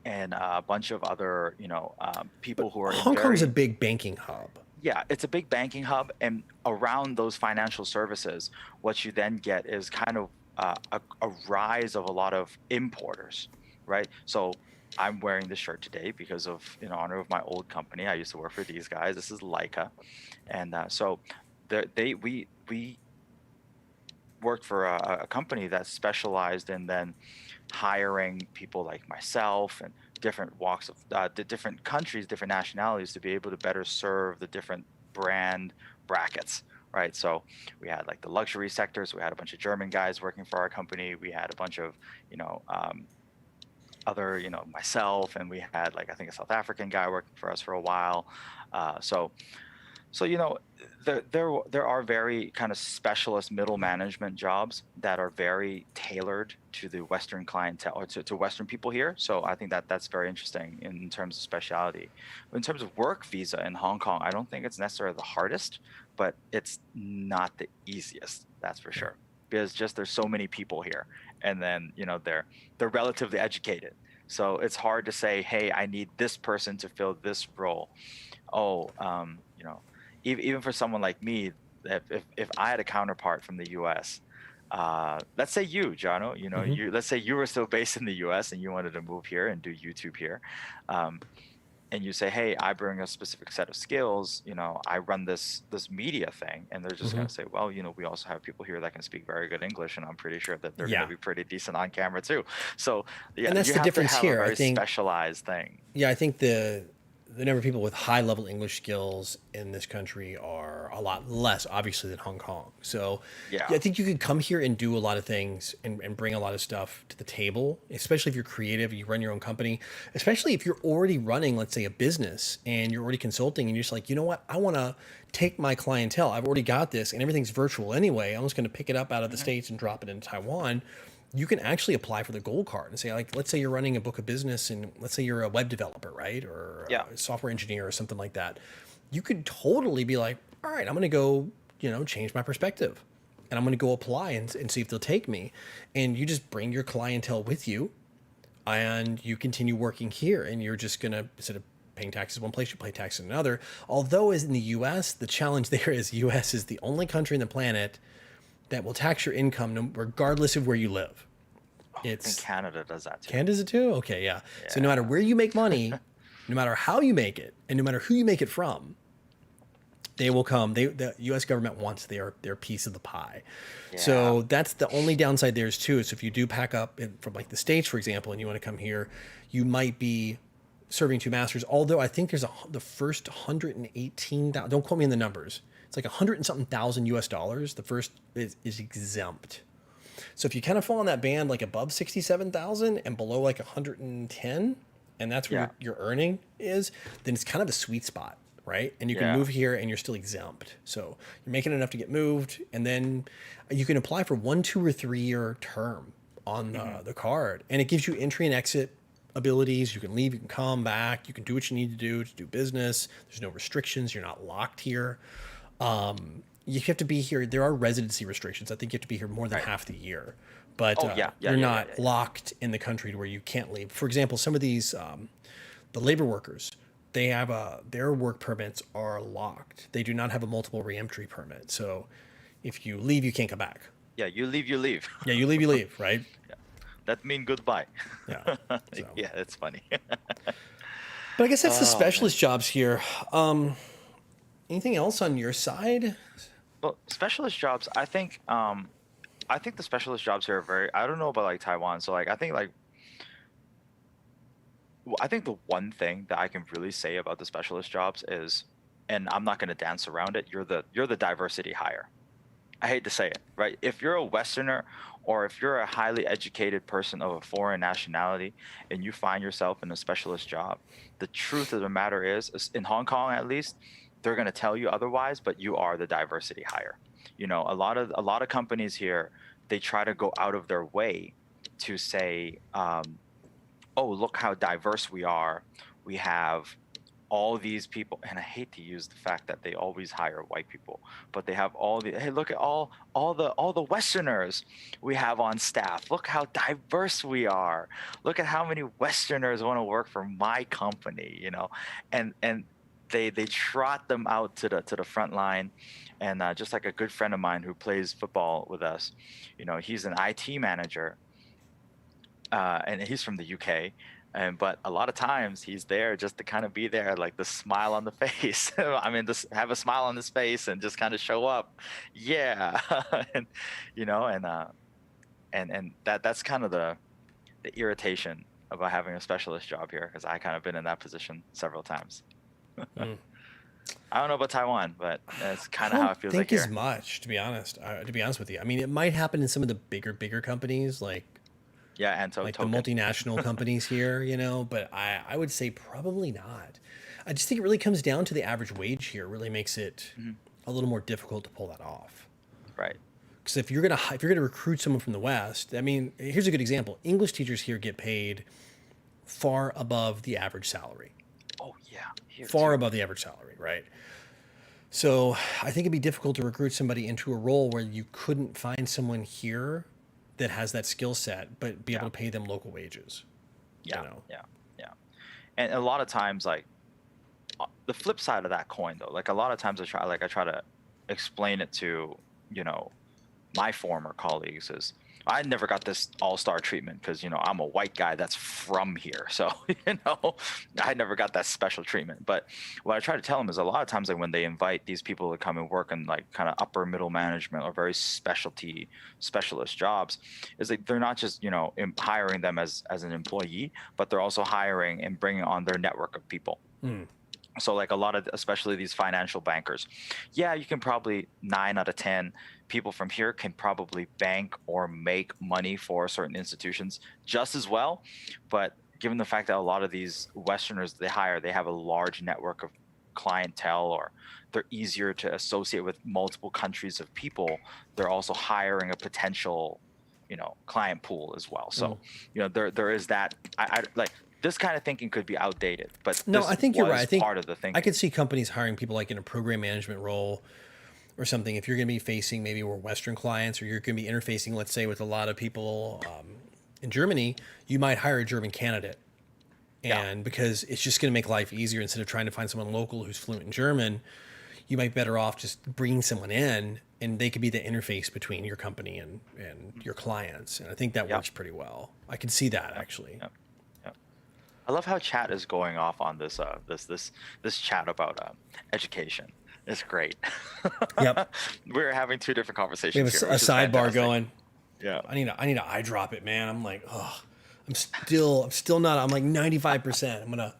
and a bunch of other, but people who are in Hong Kong's a very, big banking hub. yeah, it's a big banking hub. And around those financial services, what you then get is kind of a rise of a lot of importers, right? So I'm wearing this shirt today because of, in honor of my old company. I used to work for these guys. This is Leica. And so we worked for a company that specialized in then hiring people like myself and different walks of the different countries, different nationalities, to be able to better serve the different brand brackets, right? So we had like the luxury sectors. We had a bunch of German guys working for our company. We had a bunch of, other, myself, and we had like, I think, a South African guy working for us for a while. So there are very kind of specialist middle management jobs that are very tailored to the Western clientele, or to Western people here. So I think that that's very interesting in terms of speciality. In terms of work visa in Hong Kong, I don't think it's necessarily the hardest, but it's not the easiest. That's for sure, because just there's so many people here, and then they're relatively educated. So it's hard to say, hey, I need this person to fill this role. Oh, even for someone like me, if I had a counterpart from the U.S., let's say you, Jono, Hmm. let's say you were still based in the U.S. and you wanted to move here and do YouTube here, um, and you say, hey, I bring a specific set of skills, I run this media thing, and they're just Hmm. going to say, well, we also have people here that can speak very good English, and I'm pretty sure that they're going to Yeah. be pretty decent on camera too. So yeah, And that's you the have to difference have a here. I very think, specialized thing. yeah, I think the number of people with high level English skills in this country are a lot less, obviously, than Hong Kong. So Yeah. yeah, I think you could come here and do a lot of things and bring a lot of stuff to the table, especially if you're creative, you run your own company, especially if you're already running, let's say, a business and you're already consulting and you're just like, you know what, I want to take my clientele. I've already got this and everything's virtual anyway. I'm just going to pick it up out of the Hmm. States and drop it in Taiwan. You can actually apply for the gold card and say, like, let's say you're running a book of business and let's say you're a web developer, right? Or Yeah. a software engineer or something like that. You could totally be like, all right, I'm going to go, change my perspective and I'm going to go apply and see if they'll take me. And you just bring your clientele with you and you continue working here and you're just going to, instead of paying taxes one place, you pay taxes in another. Although as in the US, the challenge there is US is the only country on the planet that will tax your income regardless of where you live. Oh, I think It's Canada does that too. Canada's it too? Okay, yeah. So no matter Yeah. where you make money, no matter how you make it, and no matter who you make it from, they will come. The U.S. government wants their piece of the pie. Yeah. So that's the only downside there is too. So if you do pack up from like the States, for example, and you want to come here, you might be serving two masters. Although I think there's the first 118. Don't quote me on the numbers. It's like 100 and something thousand U.S. dollars. The first is exempt. So if you kind of fall in that band, like above 67,000 and below like 110, and that's where Yeah. your earning is, then it's kind of a sweet spot, right? And you can Yeah. move here and you're still exempt. So you're making enough to get moved, and then you can apply for 1, 2, or 3 year term on Hmm. the card, and it gives you entry and exit abilities. You can leave, you can come back, you can do what you need to do business. There's no restrictions. You're not locked here. You have to be here. There are residency restrictions. I think you have to be here more than Right. half the year, but Oh yeah. Yeah. you're Yeah. Yeah. not Yeah. locked in the country to where you can't leave. For example, some of these the labor workers, they have their work permits are locked. They do not have a multiple reentry permit. So if you leave, you can't come back. Yeah. You leave. You leave. Yeah, you leave, right? That mean goodbye. Yeah. So Yeah, it's funny. But I guess that's the Oh man. specialist jobs here. Anything else on your side? Well, specialist jobs, I think the specialist jobs here are very, I don't know about like Taiwan. So like I think the one thing that I can really say about the specialist jobs is, and I'm not going to dance around it, you're the diversity hire. I hate to say it, right? If you're a Westerner or if you're a highly educated person of a foreign nationality and you find yourself in a specialist job, the truth of the matter is in Hong Kong at least, they're going to tell you otherwise, but you are the diversity hire. You know, a lot of companies here, they try to go out of their way to say, oh, look how diverse we are. We have all these people, and I hate to use the fact that they always hire white people, but they have all the, hey, look at all the Westerners we have on staff. Look how diverse we are. Look at how many Westerners want to work for my company, you know, and they trot them out to the front line, and just like a good friend of mine who plays football with us, you know, he's an IT manager, and he's from the UK. And but a lot of times he's there just to kind of be there, like the smile on the face. I mean, just have a smile on his face and just kind of show up. Yeah, and you know, and that's kind of the irritation about having a specialist job here, because I kind of been in that position several times. Mm. I don't know about Taiwan, but that's I kind of how don't it feels like think as here. much, to be honest. To be honest with you, I mean, it might happen in some of the bigger companies, Yeah, and like the token. multinational companies here, but I would say probably not. I just think it really comes down to the average wage here. Really makes it Mhm. a little more difficult to pull that off. Right. Because if you're gonna recruit someone from the West, I mean, here's a good example. English teachers here get paid far above the average salary, Oh yeah, here far too. above the average salary, right? So I think it'd be difficult to recruit somebody into a role where you couldn't find someone here that has that skill set, but be able Yeah, to pay them local wages. You yeah, know, yeah, yeah. And a lot of times, like the flip side of that coin, though, like a lot of times I try to explain it to, you know, my former colleagues is, I never got this all-star treatment because, you know, I'm a white guy that's from here. So, you know, I never got that special treatment. But what I try to tell them is a lot of times, like when they invite these people to come and work in like kind of upper middle management or very specialty specialist jobs, is like they're not just, you know, hiring them as an employee, but they're also hiring and bringing on their network of people. mm, So like a lot of, especially these financial bankers, yeah, you can probably 9 out of 10 people from here can probably bank or make money for certain institutions just as well. But given the fact that a lot of these Westerners they hire, they have a large network of clientele, or they're easier to associate with multiple countries of people, they're also hiring a potential, you know, client pool as well. mm. So, you know, there is that. I like this kind of thinking could be outdated, but No, this I think you're right. I was think part of the I thinking. could see companies hiring people like in a program management role or something. If you're going to be facing maybe more Western clients, or you're going to be interfacing, let's say, with a lot of people in Germany, you might hire a German candidate. Yeah. And because it's just going to make life easier, instead of trying to find someone local who's fluent in German, you might be better off just bringing someone in, and they could be the interface between your company and your clients. And I think that Yeah. works pretty well. I can see that Yeah. actually. Yeah. Yeah. I love how chat is going off on this chat about education. It's great. Yep. We're having two different We have conversations here, a which is sidebar fantastic. going. Yeah. I need to eye drop it, man. I'm like, oh, I'm still not. I'm like 95%. I'm gonna.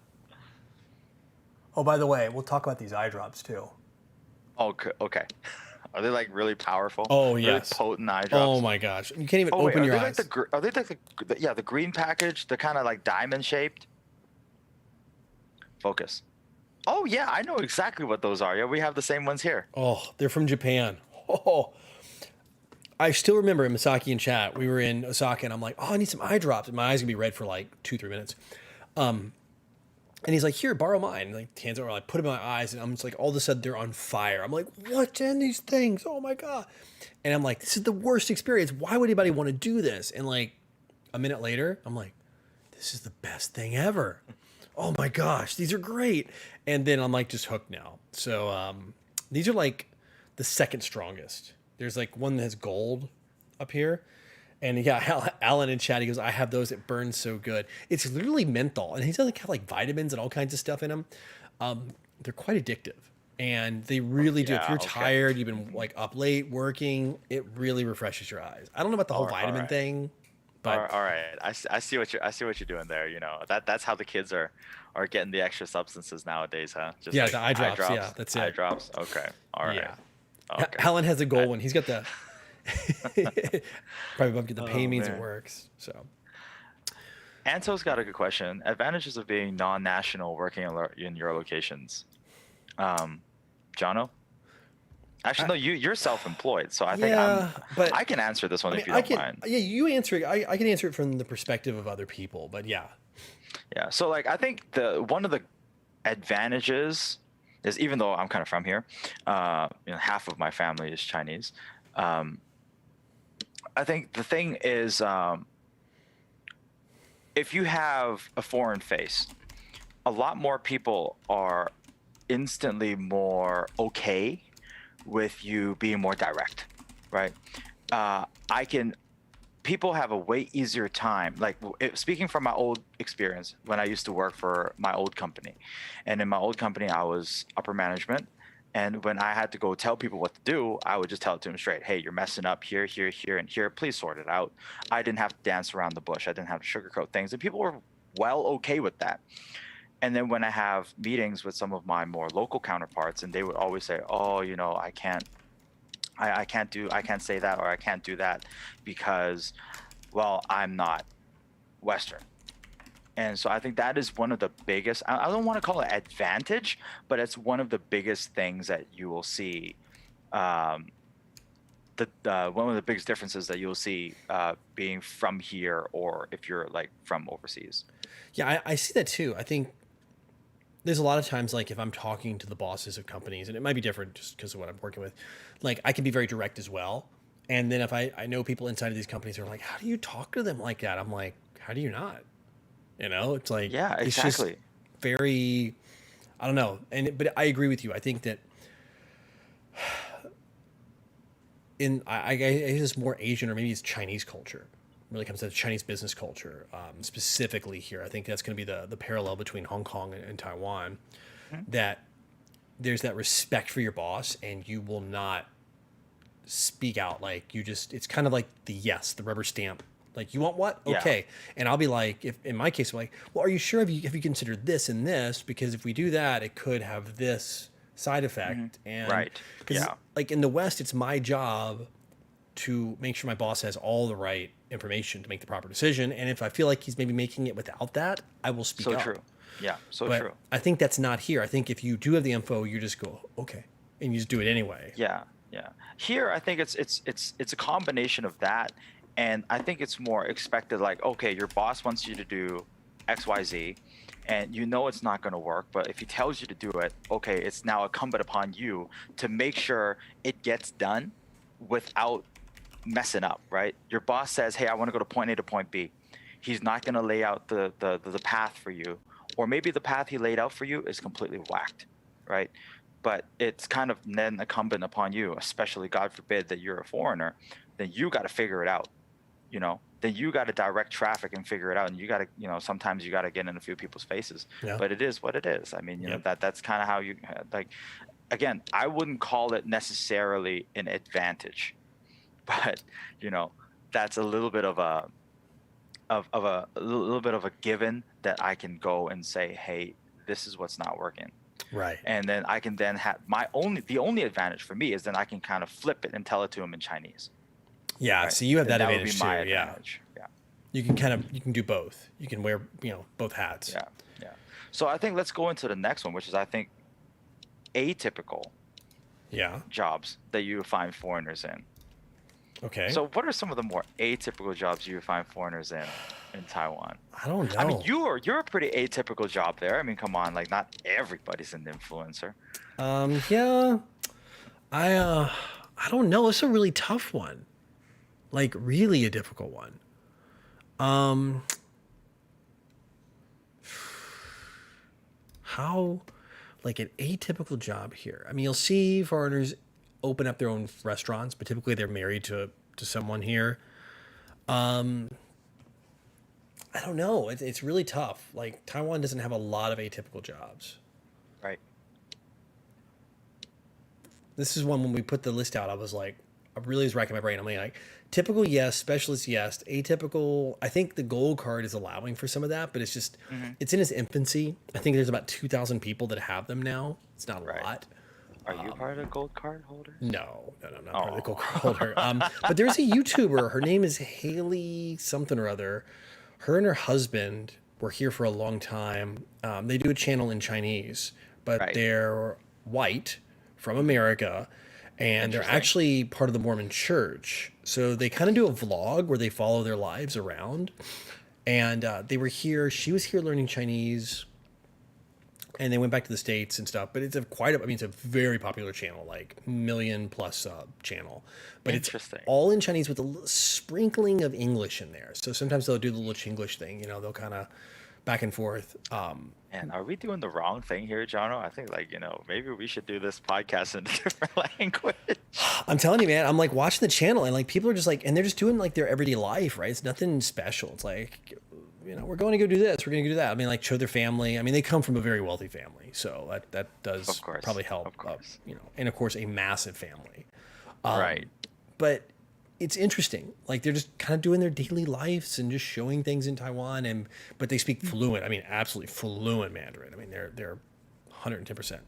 Oh, by the way, we'll talk about these eye drops too. Okay. Okay. Are they like really powerful? Oh Really yes. potent eye Oh drops? my gosh, you can't even Oh wait, open are your they like eyes. are they like yeah, the green package, the kind of like diamond shaped? Focus. Oh yeah, I know exactly what those are. Yeah, we have the same ones here. Oh, they're from Japan. Oh, I still remember in Misaki and chat, we were in Osaka, and I'm like, oh, I need some eye drops, and my eyes gonna be red for like 2-3 minutes. And he's like, here, borrow mine. And like hands over, I put them in my eyes, and I'm just like, all of a sudden they're on fire. I'm like, what's in these things? Oh my god! And I'm like, this is the worst experience. Why would anybody want to do this? And like a minute later, I'm like, this is the best thing ever. Oh my gosh, these are great. And then I'm like just hooked now. So these are like the second strongest. There's like one that has gold up here, And yeah, Alan in chat, he goes, I have those that burn so good. It's literally menthol. And he doesn't have like vitamins and all kinds of stuff in them. They're quite addictive. And they really do. If Yeah. you're Okay. tired, you've been Mhm. like up late working, it really refreshes your eyes. I don't know about the whole All vitamin right. thing, but All right. I see what you're doing there. You know that's how the kids are getting the extra substances nowadays, huh? Just yeah, like the eye drops. Yeah, that's eye it. drops. Okay. All right. Yeah. Okay. Alan has a I, goal one. He's got the probably above get the pain oh means it man. works. So Anto's got a good question. Advantages of being non-national working in your locations. Um, Jono? Actually, I, no. You're self-employed, so I think yeah, but I can answer this one I if mean, you I don't can, mind. yeah, you answer it. I can answer it from the perspective of other people, but yeah, Yeah. So like I think the one of the advantages is even though I'm kind of from here, half of my family is Chinese. Um, I think the thing is, if you have a foreign face, a lot more people are instantly more okay with you being more direct, right? I can people have a way easier time. Like speaking from my old experience when I used to work for my old company, and in my old company I was upper management, and when I had to go tell people what to do, I would just tell it to them straight. Hey, you're messing up here, here, here, and here. Please sort it out. I didn't have to dance around the bush. I didn't have to sugarcoat things, and people were well okay with that. And then when I have meetings with some of my more local counterparts, and they would always say, "Oh, I can't say that or I can't do that because, well, I'm not Western." And so I think that is one of the biggest, I don't want to call it advantage, but it's one of the biggest things that you will see. Um, one of the biggest differences that you'll see being from here or if you're like from overseas. yeah, I see that too. I think there's a lot of times like if I'm talking to the bosses of companies, and it might be different just because of what I'm working with, like I can be very direct as well. And then if I know people inside of these companies are like, how do you talk to them like that? I'm like, how do you not? It's like Yeah, it's just exactly. very, I don't know. But I agree with you. I think that I guess it's more Asian or maybe it's Chinese culture. It really comes to Chinese business culture, specifically here. I think that's going to be the parallel between Hong Kong and Taiwan. Mhm. That there's that respect for your boss, and you will not speak out like you just. It's kind of like the rubber stamp. Like you want what? Yeah. Okay, and I'll be like, if in my case, I'm like, well, are you sure have you considered this and this? Because if we do that, it could have this side Mhm. effect. And Right. because Yeah. like in the West, it's my job to make sure my boss has all the right information to make the proper decision. And if I feel like he's maybe making it without that, I will speak So up. true. Yeah. So But true. I think that's not here. I think if you do have the info, you just go, okay, and you just do it anyway. Yeah, yeah. Here, I think it's a combination of that, and I think it's more expected. Like, okay, your boss wants you to do X, Y, Z, and you know it's not going to work. But if he tells you to do it, okay, it's now incumbent upon you to make sure it gets done without messing up. Right? Your boss says, "Hey, I want to go to point A to point B." He's not going to lay out the path for you, or maybe the path he laid out for you is completely whacked, right? But it's kind of then incumbent upon you, especially God forbid that you're a foreigner, then you got to figure it out, then you got to direct traffic and figure it out. And you got to, sometimes you got to get in a few people's faces, Yeah. but it is what it is. I mean, Yep. that's kind of how you like, again, I wouldn't call it necessarily an advantage, but that's a little bit of a little bit of a given that I can go and say, hey, this is what's not working. Right. And then I can then have the only advantage for me is then I can kind of flip it and tell it to him in Chinese, Yeah. right? So you have Then that that would be advantage my too. Yeah. advantage. Yeah, You can do both. You can wear, both hats. yeah, yeah. So I think let's go into the next one, which is I think atypical Yeah. jobs that you find foreigners in. Okay. So what are some of the more atypical jobs you find foreigners in Taiwan? I don't know. I mean, you're a pretty atypical job there. I mean, come on, like not everybody's an influencer. Yeah. I don't know. It's a really tough one. Like really a difficult one. How like an atypical job here. I mean, you'll see foreigners open up their own restaurants, but typically they're married to someone here. Um, I don't know. It's really tough. Like Taiwan doesn't have a lot of atypical jobs. Right. This is one when we put the list out. I was like, I really was racking my brain. I'm like, typical, yes. Specialist, yes. Atypical. I think the gold card is allowing for some of that, but it's just, Hmm. it's in its infancy. I think there's about 2,000 people that have them now. It's not a Right. lot. Are you part of the gold card holders? No, not part of the gold Oh. card holder. But there's a YouTuber. Her name is Haley something or other. Her and her husband were here for a long time. They do a channel in Chinese, but Right. they're white from America, and they're Interesting. actually part of the Mormon Church. So they kind of do a vlog where they follow their lives around. And they were here. She was here learning Chinese, and they went back to the States and stuff. But it's I mean, it's a very popular channel, like million plus sub channel. But it's Interesting. all in Chinese with a sprinkling of English in there. So sometimes they'll do the little Chinglish thing, they'll kind of back and forth. And are we doing the wrong thing here, Jono? I think maybe we should do this podcast in a different language. I'm telling you, man, I'm like watching the channel and like people are just like, and they're just doing like their everyday life, right? It's nothing special. It's like, we're going to go do this, we're going to go do that. I mean, like show their family. I mean, they come from a very wealthy family, so that does Of course, probably help. of course. And of course a massive family. Right. But it's interesting. Like they're just kind of doing their daily lives and just showing things in Taiwan, but they speak fluent. I mean, absolutely fluent Mandarin. I mean, they're 110%.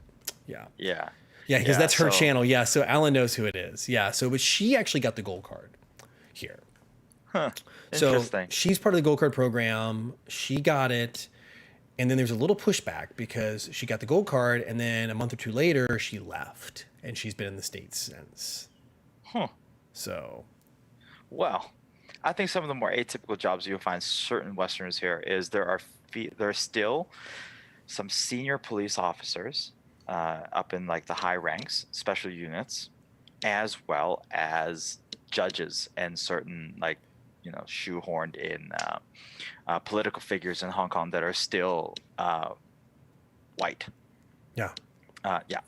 Yeah. Yeah. Yeah, because that's her so- channel. Yeah, so Alan knows who it is. Yeah, so but she actually got the gold card here. Huh. So Interesting. she's part of the gold card program. She got it, and then there's a little pushback because she got the gold card, and then a month or two later she left, and she's been in the States since. Huh. So Well, I think some of the more atypical jobs you'll find certain Westerners here is there are still some senior police officers up in like the high ranks, special units, as well as judges and certain shoehorned in political figures in Hong Kong that are still white. yeah, Yeah.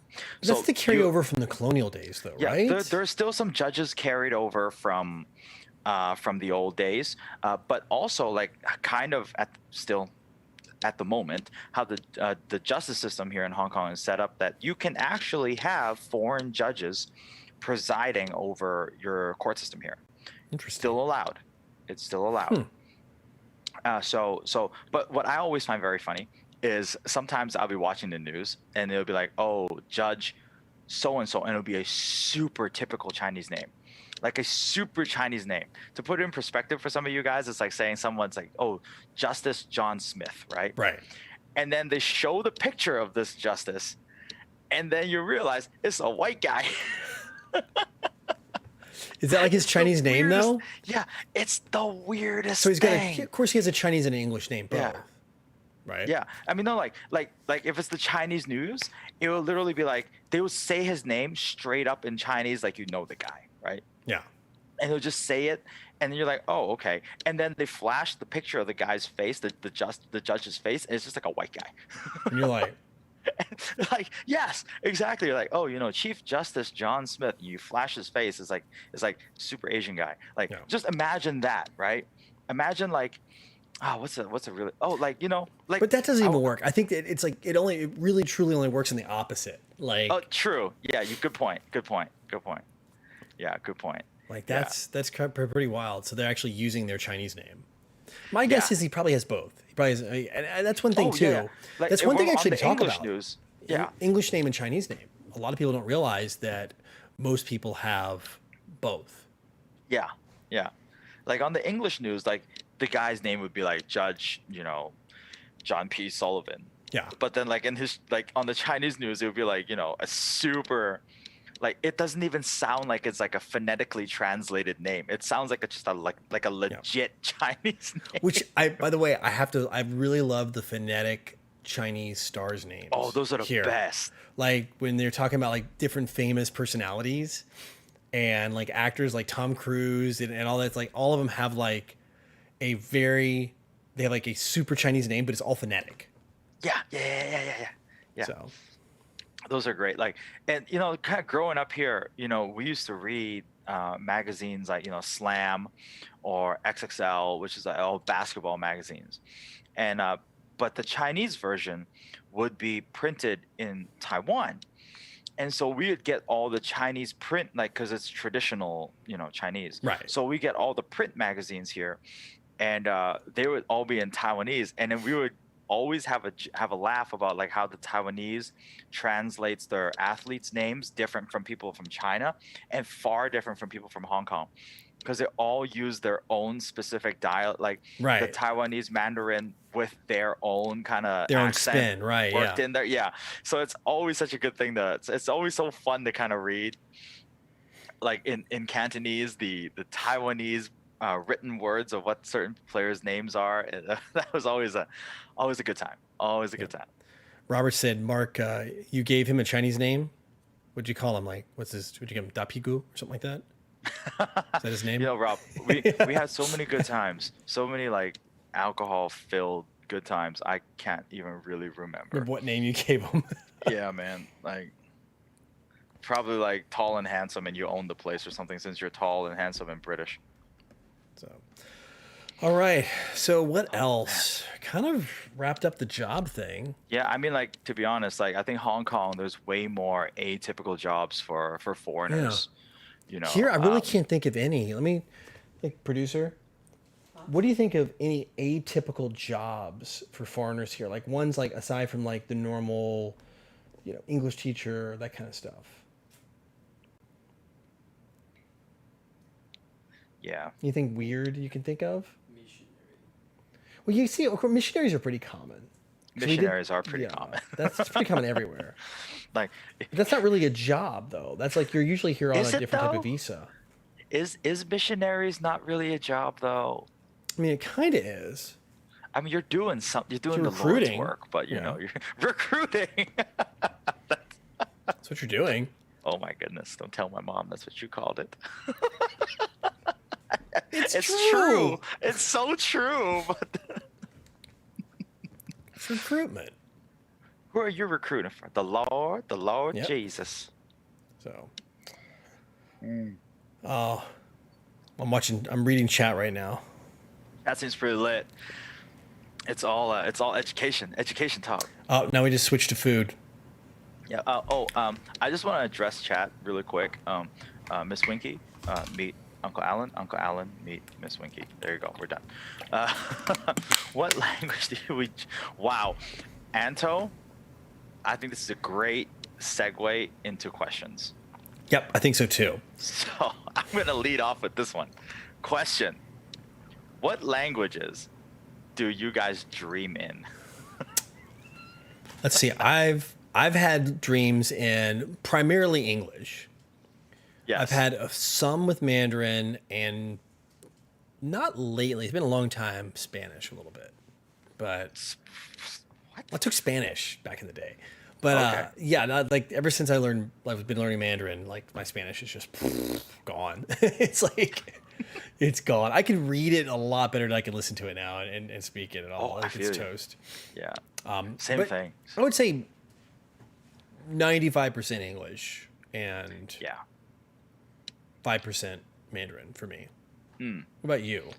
that's the you- carryover from the colonial days, though, Yeah, right? there's still some judges carried over from the old days, but also like kind of still at the moment how the justice system here in Hong Kong is set up that you can actually have foreign judges presiding over your court system here. Interesting. Still allowed. It's still allowed. But what I always find very funny is sometimes I'll be watching the news and it'll be like, oh, Judge so and so, and it'll be a super typical Chinese name, like a super Chinese name. To put it in perspective for some of you guys, it's like saying someone's like, oh, Justice John Smith, right? Right. And then they show the picture of this justice, and then you realize it's a white guy. Is that like his Chinese name, Weirdest- though? Yeah, it's the weirdest So he's got thing. of course he has a Chinese and an English name, both. Yeah. Right. Yeah, I mean, no, like if it's the Chinese news, it will literally be like they will say his name straight up in Chinese, like the guy, right? Yeah. And they'll just say it, and then you're like, oh, okay. And then they flash the picture of the guy's face, the judge's face, and it's just like a white guy. And you're like, Like, yes, exactly. You're like, oh, Chief Justice John Smith. You flash his face, it's like super Asian guy. Like, Yeah. just imagine that, right? Imagine like, what's a really like like. but that doesn't I- even work. I think that it's like it really truly only works in the opposite. Like, Oh, true. Yeah, good point. Yeah, good point. like yeah. that's pretty wild. So they're actually using their Chinese name. My guess Yeah. is he probably has both. He probably has, and that's one thing Oh, too. yeah. Like, That's if one thing we're on actually to the talk English about. news. Yeah. English name and Chinese name. A lot of people don't realize that most people have both. Yeah, yeah. Like on the English news, like the guy's name would be like Judge, John P. Sullivan. Yeah. But then like in his on the Chinese news, it would be like a super, like it doesn't even sound like it's like a phonetically translated name. It sounds like it's just a legit Chinese name. Which by the way, I really love the phonetic Chinese stars names. Oh, those are the here. best. Like when they're talking about like different famous personalities and like actors like Tom Cruise and all that. It's like all of them have like they have like a super Chinese name, but it's all phonetic. Yeah. So Those are great. Like, and kind of growing up here, we used to read magazines like Slam or XXL, which is like all basketball magazines, and but the Chinese version would be printed in Taiwan, and so we would get all the Chinese print, like because it's traditional, Chinese. Right. So we get all the print magazines here, and they would all be in Taiwanese, and then we would always have a laugh about like how the Taiwanese translates their athletes' names different from people from China, and far different from people from Hong Kong, because they all use their own specific dialect, like the Right. Taiwanese Mandarin with their own kind of Their own accent spin. Right. worked Yeah. in there. Yeah, so it's always such a good thing it's always so fun to kind of read, like in Cantonese, the Taiwanese written words of what certain players' names are. And, that was always a good time. Always a good time. Robert said, Mark, you gave him a Chinese name. What'd you call him? Like, what's his? Would you give him Dapigu or something like that? Is that his name? Rob, we had so many good times, so many like alcohol-filled good times. I can't even really remember. Remember what name you gave him? Yeah, man. Like probably like tall and handsome, and you own the place or something, since you're tall and handsome and British. So, all right. So what else? Kind of wrapped up the job thing. Yeah, I mean, like, to be honest, like I think Hong Kong, there's way more atypical jobs for foreigners. Here, I really can't think of any. Let me think, producer. What do you think of any atypical jobs for foreigners here? Like ones like aside from like the normal, English teacher, that kind of stuff. Yeah. You think weird you can think of? Well, you see, of course, missionaries are pretty common. So Missionaries are pretty common. That's pretty common everywhere. Like, But that's not really a job, though. That's like you're usually here on Is a it, different type though? of visa. is missionaries not really a job though? I mean, it kind of is. I mean, you're doing the Lord's recruiting. work, but Yeah. you're recruiting. That's what you're doing. Oh my goodness! Don't tell my mom that's what you called it. It's true. It's so true. But It's recruitment. who are you recruiting for? The Lord Yep. Jesus. So, oh, I'm reading chat right now. That seems pretty lit. It's all education talk. Oh, now we just switched to food. Yeah. I just want to address chat really quick. Miss Winky, meet Uncle Alan. Uncle Alan, meet Miss Winky. There you go. We're done. What language do we? Wow, Anto, I think this is a great segue into questions. Yep, I think so too. So I'm gonna lead off with this one. Question: what languages do you guys dream in? Let's see. I've had dreams in primarily English. Yes. I've had some with Mandarin and not lately. It's been a long time Spanish a little bit, but I took Spanish back in the day. But Okay. yeah, like ever since I've been learning Mandarin, like my Spanish is just gone. It's like it's gone. I can read it a lot better than I can listen to it now and speak it at all. I Like feel it's you. toast. Yeah. Same But thing. I would say 95% English and Yeah. 5% Mandarin for me. Mm. What about you?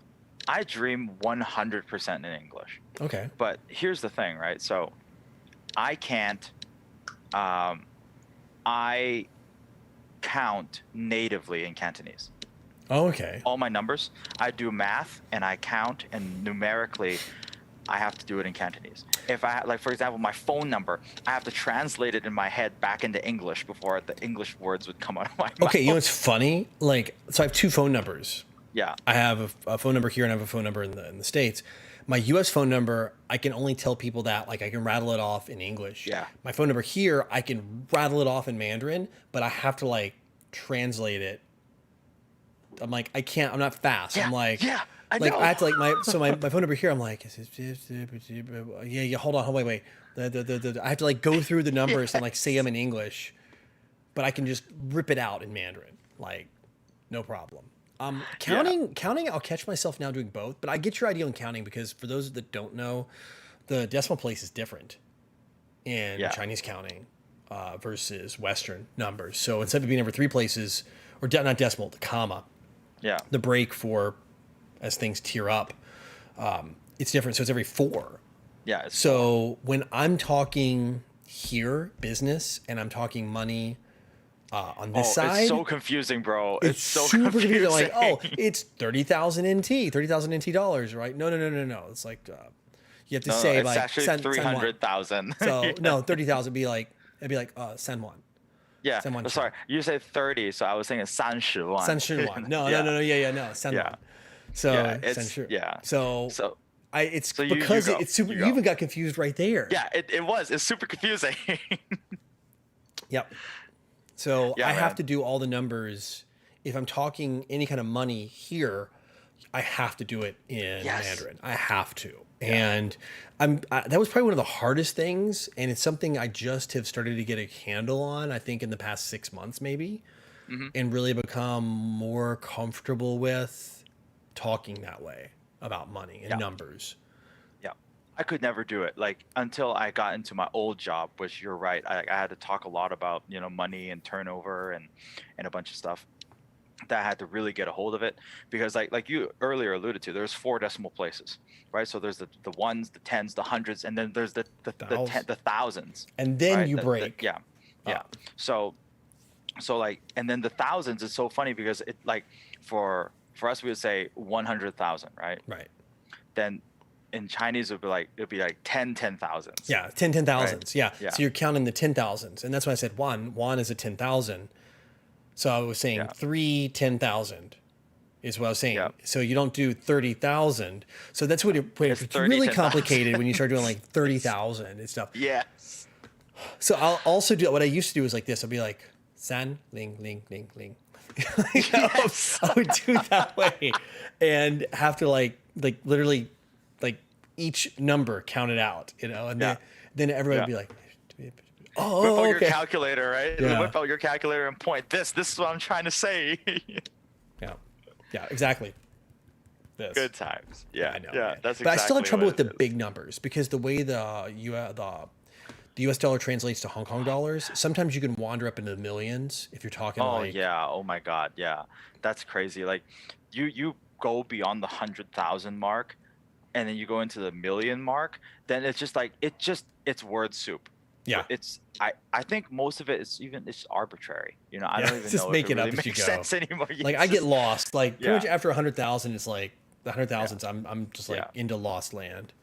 I dream 100% in English. Okay. But here's the thing, right? So I can't, I count natively in Cantonese. Oh, okay. All my numbers, I do math and I count, and numerically, I have to do it in Cantonese. If I, like, for example, my phone number, I have to translate it in my head back into English before the English words would come out of my mouth. Okay, you know what's funny? Like, so I have two phone numbers. Yeah. I have a phone number here and I have a phone number in the States. My U.S. phone number, I can only tell people that, like, I can rattle it off in English. Yeah. My phone number here, I can rattle it off in Mandarin, but I have to, like, translate it. I'm like, I can't, I'm not fast. Yeah. I'm like, yeah. I like know. I have to my phone number here. I'm like, yeah. Hold on, wait. I have to like go through the numbers and like say them in English, but I can just rip it out in Mandarin, like no problem. Counting. I'll catch myself now doing both, but I get your idea on counting because for those that don't know, the decimal place is different in Yeah. Chinese counting. versus Western numbers. So instead of being over three places, or not decimal, the comma, Yeah. the break for as things tier up, it's different. So it's every four. Yeah. It's So when I'm talking here business and I'm talking money on this side, it's so confusing, bro. It's so super confusing. confusing. Like, oh, it's 30,000 NT, 30,000 NT dollars, right? No. It's like you have to No, say it's like actually San 300,000. So Yeah. no, 30,000 it'd be like San Juan. Yeah. San Juan. Sorry, you said 30, so I was thinking 30 万. San Juan. No, Yeah. no, San Juan. Yeah. So Yeah, it's- San Shu. yeah. So So it's So you because go. it's super. You You, go. even got confused right there. yeah, it was. It's super confusing. Yep. So Yeah, I have man. to do all the numbers. If I'm talking any kind of money here, I have to do it in Yes. Mandarin. I have to. And that was probably one of the hardest things. And it's something I just have started to get a handle on, I think, in the past 6 months, maybe, and really become more comfortable with talking that way about money and Yeah. numbers. Yeah, I could never do it. Like until I got into my old job, which you're right. I had to talk a lot about money and turnover and a bunch of stuff. That I had to really get a hold of it because like you earlier alluded to, there's 4 decimal places, right? So there's the ones, the tens, the hundreds, and then there's the thousands. And then right? you The- break. yeah. So like, and then the thousands is so funny because it like for us we would say 100,000, right? Right. Then in Chinese it'd be like 10,000s. Yeah, 10 thousands. Yeah. Yeah. So you're counting the 10,000s. And that's why I said one is a 10,000. So I was saying Yeah. 3 10,000 is what I was saying. Yeah. So you don't do 30,000. So that's what it's 30, really 10,000. complicated when you start doing like 30,000 and stuff. Yes. So I'll also do what I used to do is like this. I'll be like, San, ling, ling, ling, ling. Yes. I would do it that way and have to like literally like each number count it out, and Yeah. then everybody would be Yeah. like, Whip oh, out okay. your calculator, right? Yeah. Whip out your calculator and point. This is what I'm trying to say. Yeah, exactly. This. Good times. Yeah, I know. yeah, man. that's exactly. But I still have trouble what with it the is. big numbers because the way the US dollar translates to Hong Kong dollars, sometimes you can wander up into the millions if you're talking Oh like yeah. Oh my God. Yeah, that's crazy. Like, you go beyond the 100,000 mark, and then you go into the million mark. Then it's just like it's word soup. yeah. It's I think most of it is it's arbitrary. I Yeah, don't even just know make if it it up really as you makes go. sense anymore. Like It's I get just- lost. Like pretty Yeah. much after 100,000, it's like the 100,000s. I'm just like Yeah. into lost land.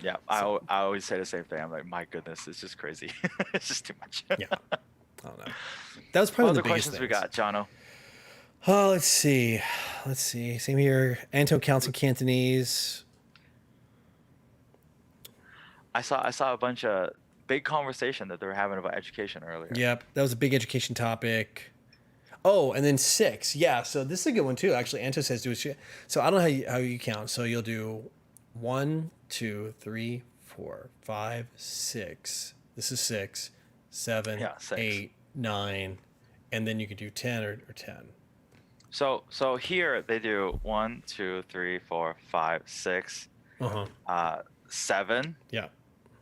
Yeah, I always say the same thing. I'm like, my goodness, it's just crazy. It's just too much. Yeah, I don't know. That was What probably other the biggest questions thing. we got, Jono? Oh, let's see. Same here. Anto counts in Cantonese. I saw a bunch of big conversation that they were having about education earlier. Yep, that was a big education topic. Oh, and then 6. Yeah, so this is a good one too. Actually, Anto says do it. So I don't know how you count. So you'll do 1, 2, 3, 4, 5, 6. This is 6, 7, Yeah, 6. 8, 9, and then you could do 10 or 10. So here they do 1, 2, 3, 4, 5, 6, Uh huh. 7, Yeah.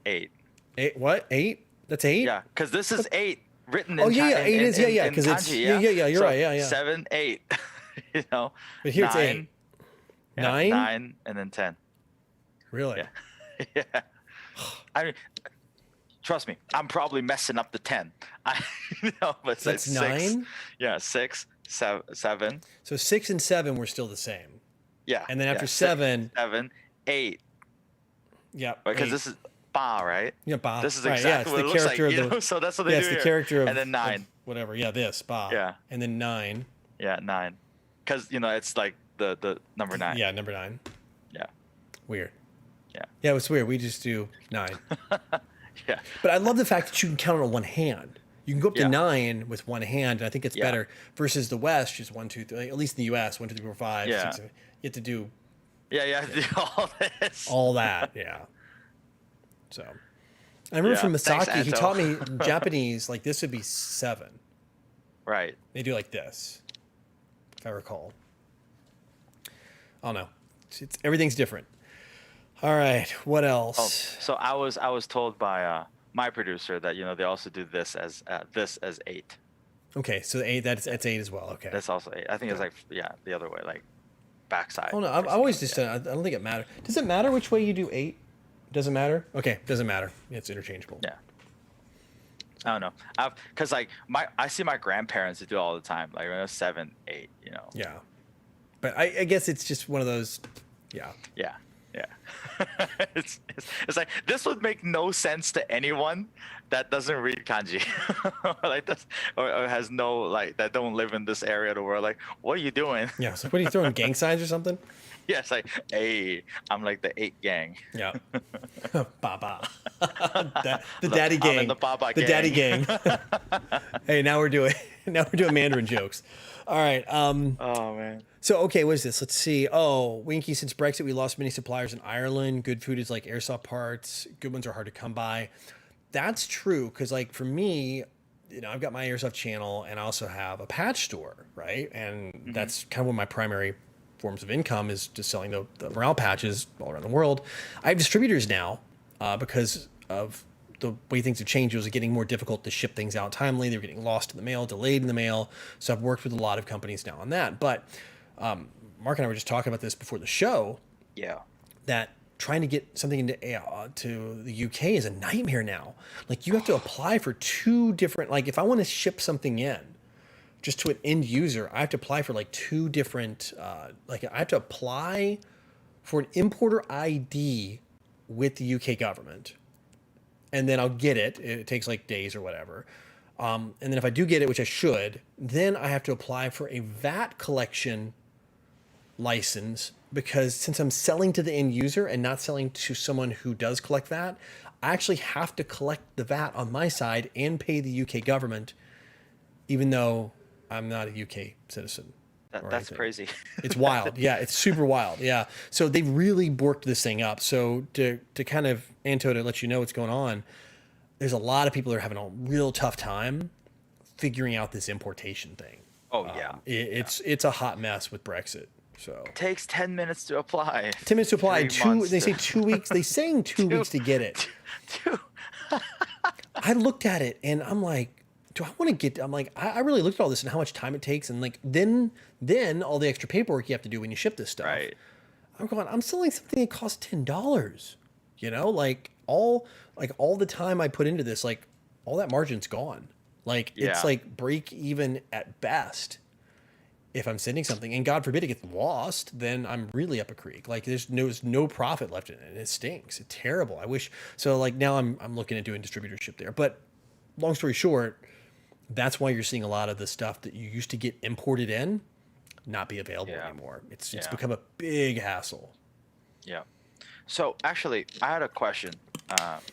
8. 8. What? 8? That's 8. Yeah, because this is 8 written in Oh, yeah, Chi- 8 in, is- in, yeah, in 'cause it's- kanji, yeah, you're So right, yeah. 7, 8. But here it's 8. 9? 9, and then 10. Really? Yeah. Yeah. I mean, trust me, I'm probably messing up the 10. But So it's that's 6. 9. Yeah, 6, 7. So 6 and 7 were still the same. Yeah. And then after yeah, 7, 7, 8. yeah. Because 8. this is ba, right? Yeah, ba. This is Right, exactly yeah, it's what the it looks like. character You of the, know? So that's what they yeah, do it's the here. character of And then 9. of whatever. Yeah, this ba. Yeah. And then 9. Yeah, 9. Because it's like the number 9. Yeah, number 9. Yeah. Weird. Yeah. Yeah, it's weird. We just do 9. Yeah. But I love the fact that you can count on one hand. You can go up to Yeah. 9 with one hand, and I think it's Yeah. better versus the West, just 1, 2, 3. At least in the U.S., 1, 2, 3, 4, 5, Yeah. 6, 7. You have to do Yeah, you have to do all this. all that. Yeah. So I remember Yeah. from Thanks, Misaki, he Anto. taught me Japanese. Like this would be 7. Right. They do like this, if I recall. I don't know. Everything's different. All right. What Oh, else? so I was told by my producer that they also do this as 8. Okay, so eight. That's eight as well. Okay. That's also 8. I think it's like the other way, like backside. Oh no, I've always just I don't think it matters. Does it matter which way you do 8? Doesn't matter. Okay, doesn't matter. It's interchangeable. Yeah. I don't know. Cause like I see my grandparents do it all the time. Like when I was 7, 8. Yeah, but I guess it's just one of those. Yeah. Yeah. Yeah. it's like this would make no sense to anyone that doesn't read kanji, like this, or has no like that don't live in this area of the world. Like, what are you doing? Yeah. So what are you throwing gang signs or something? Yeah, it's like, hey, I'm like the 8 gang. Yeah. Baba. The daddy gang. I'm in the Baba The gang. daddy gang. Hey, now we're doing Mandarin jokes. All right. Oh man. So, okay, what is this? Let's see. Oh, Winky, since Brexit, we lost many suppliers in Ireland. Good food is like airsoft parts. Good ones are hard to come by. That's true, because, like, for me, I've got my airsoft channel, and I also have a patch store, right? And that's kind of one of my primary forms of income is just selling the morale patches all around the world. I have distributors now because of the way things have changed. It was getting more difficult to ship things out timely. They were getting lost in the mail, delayed in the mail. So I've worked with a lot of companies now on that. But Mark and I were just talking about this before the show. Yeah. That trying to get something into to the UK is a nightmare now. Like you have to apply for 2 different. Like if I want to ship something in, just to an end user, I have to apply for like 2 different. Like I have to apply for an importer ID with the UK government, and then I'll get it. It takes like days or whatever. And then if I do get it, which I should, then I have to apply for a VAT collection license, because since I'm selling to the end user and not selling to someone who does collect VAT, I actually have to collect the VAT on my side and pay the UK government, even though I'm not a UK citizen. That's crazy. It's wild. Yeah, it's super wild. Yeah. So they really worked this thing up. So to kind of, Anto, to let you know what's going on, there's a lot of people that are having a real tough time figuring out this importation thing. Oh yeah. It's a hot mess with Brexit. So It takes 10 minutes to apply. 10 minutes to apply. 3 months They say 2 weeks. They saying 2 weeks to get it. I looked at it and I'm like, do I want to get? I'm like, I really looked at all this and how much time it takes, and like then all the extra paperwork you have to do when you ship this stuff. Right. I'm selling something that costs $10. Like all the time I put into this, like all that margin's gone. Like it's Yeah. like break even at best. If I'm sending something, and God forbid it gets lost, then I'm really up a creek. Like there's no profit left in it. It stinks. It's terrible. I wish so. Like now I'm looking at doing distributorship there. But long story short, that's why you're seeing a lot of the stuff that you used to get imported in not be available anymore. It's become a big hassle. Yeah. So actually, I had a question.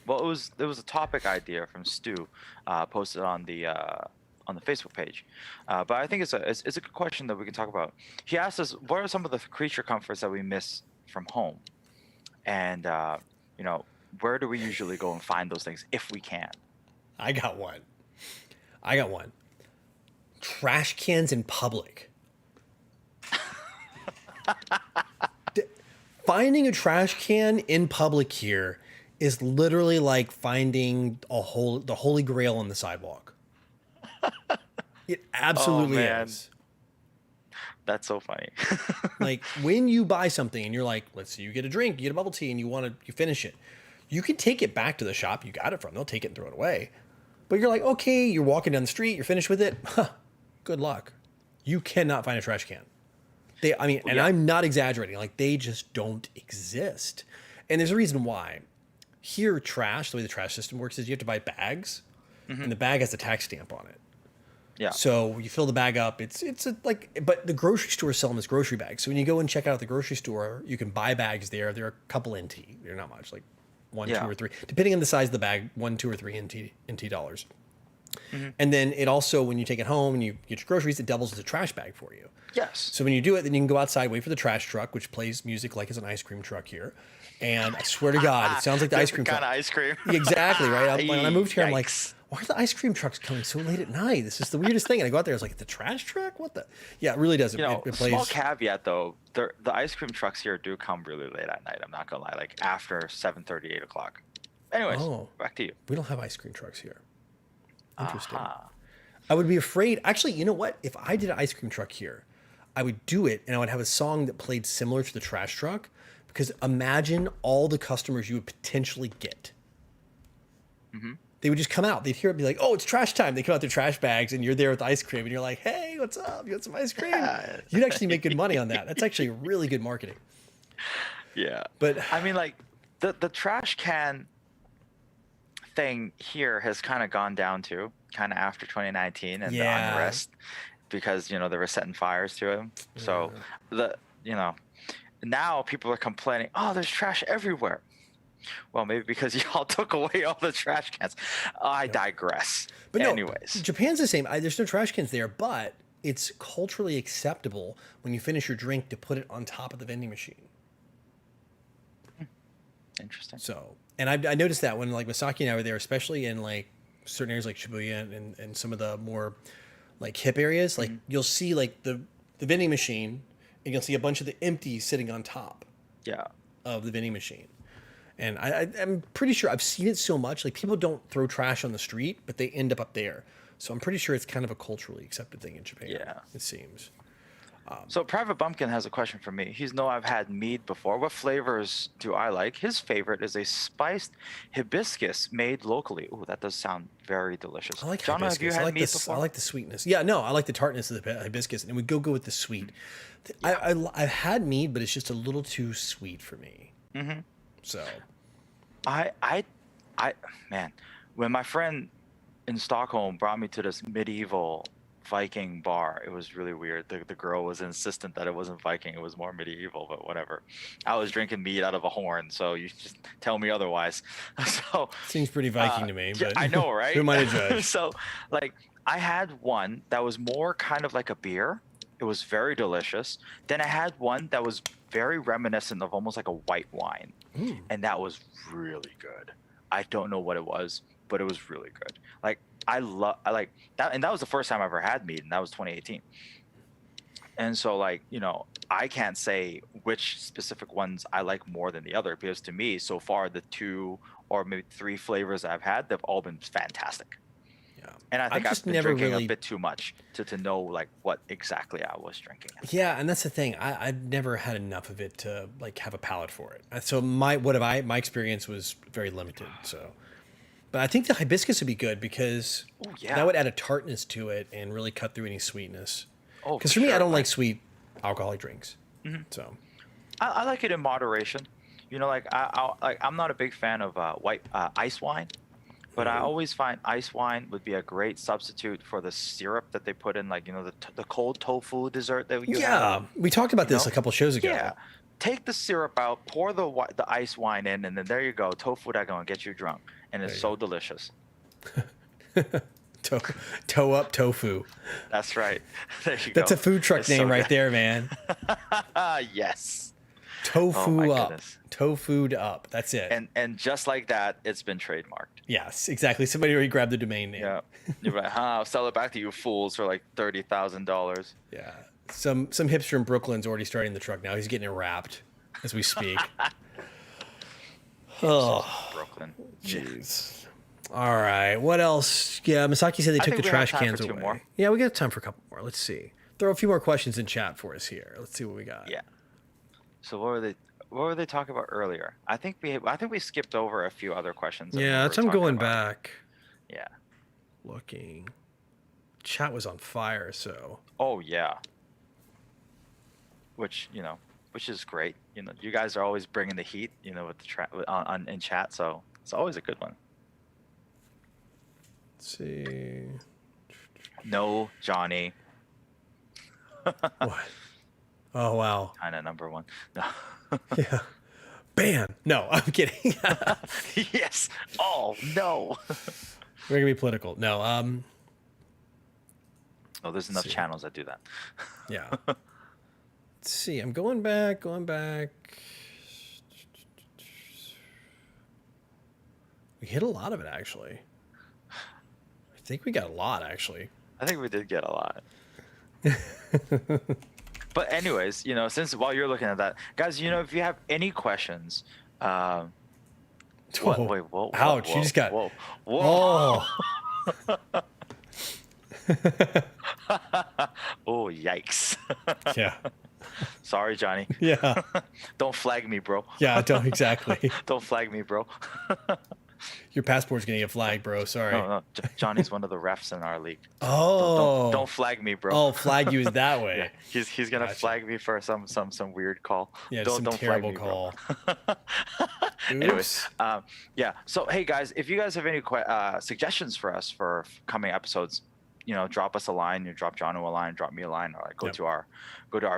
Well, it was a topic idea from Stu, posted on the Facebook page. But I think it's a good question that we can talk about. He asked us, what are some of the creature comforts that we miss from home, and where do we usually go and find those things if we can? I got one. Trash cans in public. Finding a trash can in public here is literally like finding the holy grail on the sidewalk. It absolutely is. That's so funny. Like when you buy something and you're like, let's say you get a drink, you get a bubble tea, and you finish it, you can take it back to the shop you got it from. They'll take it and throw it away. But you're like, okay, you're walking down the street, you're finished with it. Huh, good luck. You cannot find a trash can. I'm not exaggerating. Like they just don't exist. And there's a reason why. Here, trash, the way the trash system works is you have to buy bags, and the bag has a tax stamp on it. Yeah. So you fill the bag up. But the grocery store sell them as grocery bags. So when you go and check out the grocery store, you can buy bags there. They're a couple NT. They're not much, like 1, 2, or 3, depending on the size of the bag. 1, 2, or 3 NT dollars. And then it also, when you take it home and you get your groceries, it doubles as a trash bag for you. Yes. So when you do it, then you can go outside, wait for the trash truck, which plays music like it's an ice cream truck here. And I swear to God, it sounds like the ice cream truck. Kind of ice cream. Exactly, right? When I moved here, I'm like, Yikes. why are the ice cream trucks coming so late at night? This is the weirdest thing. And I go out there, it's like, the trash truck? What the? Yeah, it really does. It plays. Small caveat though, the ice cream trucks here do come really late at night. I'm not gonna lie, like after 7:30, 8 o'clock. Anyways, Oh, back to you. we don't have ice cream trucks here. Interesting. Aha. I would be afraid. Actually, you know what? If I did an ice cream truck here, I would do it and I would have a song that played similar to the trash truck. Because imagine all the customers you would potentially get. They would just come out. They'd hear it be like, oh, it's trash time. They come out their trash bags and you're there with ice cream and you're like, hey, what's up? You want some ice cream? Yeah. You'd actually make good money on that. That's actually really good marketing. Yeah. But I mean, like the trash can thing here has kind of gone down too, kind of after 2019 and the Yeah. unrest, because you know they were setting fires to him. So now people are complaining, oh, there's trash everywhere. Well, maybe because y'all took away all the trash cans. I digress. But no, Anyways, Japan's the same. There's no trash cans there, but it's culturally acceptable when you finish your drink to put it on top of the vending machine. interesting. So, and I noticed that when like Masaki and I were there, especially in like certain areas like Shibuya and some of the more like hip areas, like you'll see like the vending machine and you'll see a bunch of the empties sitting on top Yeah. of the vending machine. And I'm pretty sure I've seen it so much. Like people don't throw trash on the street, but they end up there. So I'm pretty sure it's kind of a culturally accepted thing in Japan. Yeah. It seems. So Private Bumpkin has a question for me. He's know I've had mead before. What flavors do I like? His favorite is a spiced hibiscus made locally. Ooh, that does sound very delicious. I like John, hibiscus. have you I had like mead this. before? I like the sweetness. Yeah, no, I like the tartness of the hibiscus, and we go with the sweet. I've had mead, but it's just a little too sweet for me. Mm-hmm. So I, man, when my friend in Stockholm brought me to this medieval Viking bar, it was really weird. The girl was insistent that it wasn't Viking, it was more medieval, but whatever. I was drinking mead out of a horn, so you just tell me otherwise. So seems pretty Viking to me. yeah, But I know, right? who am I to judge? So, like, I had one that was more kind of like a beer. It was very delicious. Then I had one that was very reminiscent of almost like a white wine, and that was really good. I don't know what it was, but it was really good. Like I like that, and that was the first time I ever had mead, and that was 2018. And so, like, you know, I can't say which specific ones I like more than the other, because to me, so far, the 2 or maybe 3 flavors I've had, they've all been fantastic. Yeah. And I think just I've been never drinking really a bit too much to know like what exactly I was drinking. Yeah, and that's the thing. I've never had enough of it to like have a palate for it. So my experience was very limited. So, but I think the hibiscus would be good because yeah. that would add a tartness to it and really cut through any sweetness. Oh, Because for me, I don't like sweet alcoholic drinks. So I like it in moderation. You know, like I'm not a big fan of white ice wine, but I always find ice wine would be a great substitute for the syrup that they put in, like, you know, the cold tofu dessert that you have. we talked about this know? a couple shows ago. Yeah. Take the syrup out, pour the ice wine in, and then there you go. Tofu that's gonna get you drunk, and it's so delicious. Toe up tofu. That's right. There you go. That's a food truck It's name so right good. there, man. Yes. Tofu my up. goodness. Tofu'd up. That's it. And just like that, it's been trademarked. Yes, exactly. Somebody already grabbed the domain name. Yeah. You're right. I'll sell it back to you fools for like $30,000. Yeah. Some hipster in Brooklyn's already starting the truck now. He's getting it wrapped as we speak. Oh, Brooklyn. jeez. All right. What else? Yeah, Misaki said they took think the we have trash time cans for two away. more. Yeah, we got time for a couple more. Let's see. Throw a few more questions in chat for us here. Let's see what we got. Yeah. So what were they talking about earlier? I think we skipped over a few other questions. that we Yeah, were that's I'm talking going about. back. Yeah. Looking. Chat was on fire, so. Oh yeah. Which is great. You know, you guys are always bringing the heat. You know, with the in chat, so it's always a good one. Let's see. No, Johnny. What? Oh, wow. Kind of number one. No. Yeah. Ban. No, I'm kidding. Yes. Oh no. We're going to be political. No, Oh, there's enough see. channels that do that. yeah. Let's see. I'm going back. We hit a lot of it, actually. I think we got a lot, actually. I think we did get a lot. But anyways, you know, since while you're looking at that, guys, you know, if you have any questions, What? Oh, Wait, whoa, ouch! You just got. whoa, whoa. Oh, Oh, yikes. yeah, Sorry, Johnny. yeah, Don't flag me, bro. yeah. Don't exactly. Don't flag me, bro. Your passport's gonna get flagged, bro. Sorry. No, no. Johnny's one of the refs in our league. Oh, Don't flag me, bro. oh, flag you is that Yeah, way. he's gonna Gotcha. flag me for some weird call. Yeah, don't some don't terrible flag me, call. bro. Anyways, Oops. yeah. So hey guys, if you guys have any suggestions for us for coming episodes, drop us a line. Drop John a line, drop me a line, or like go Yep. to our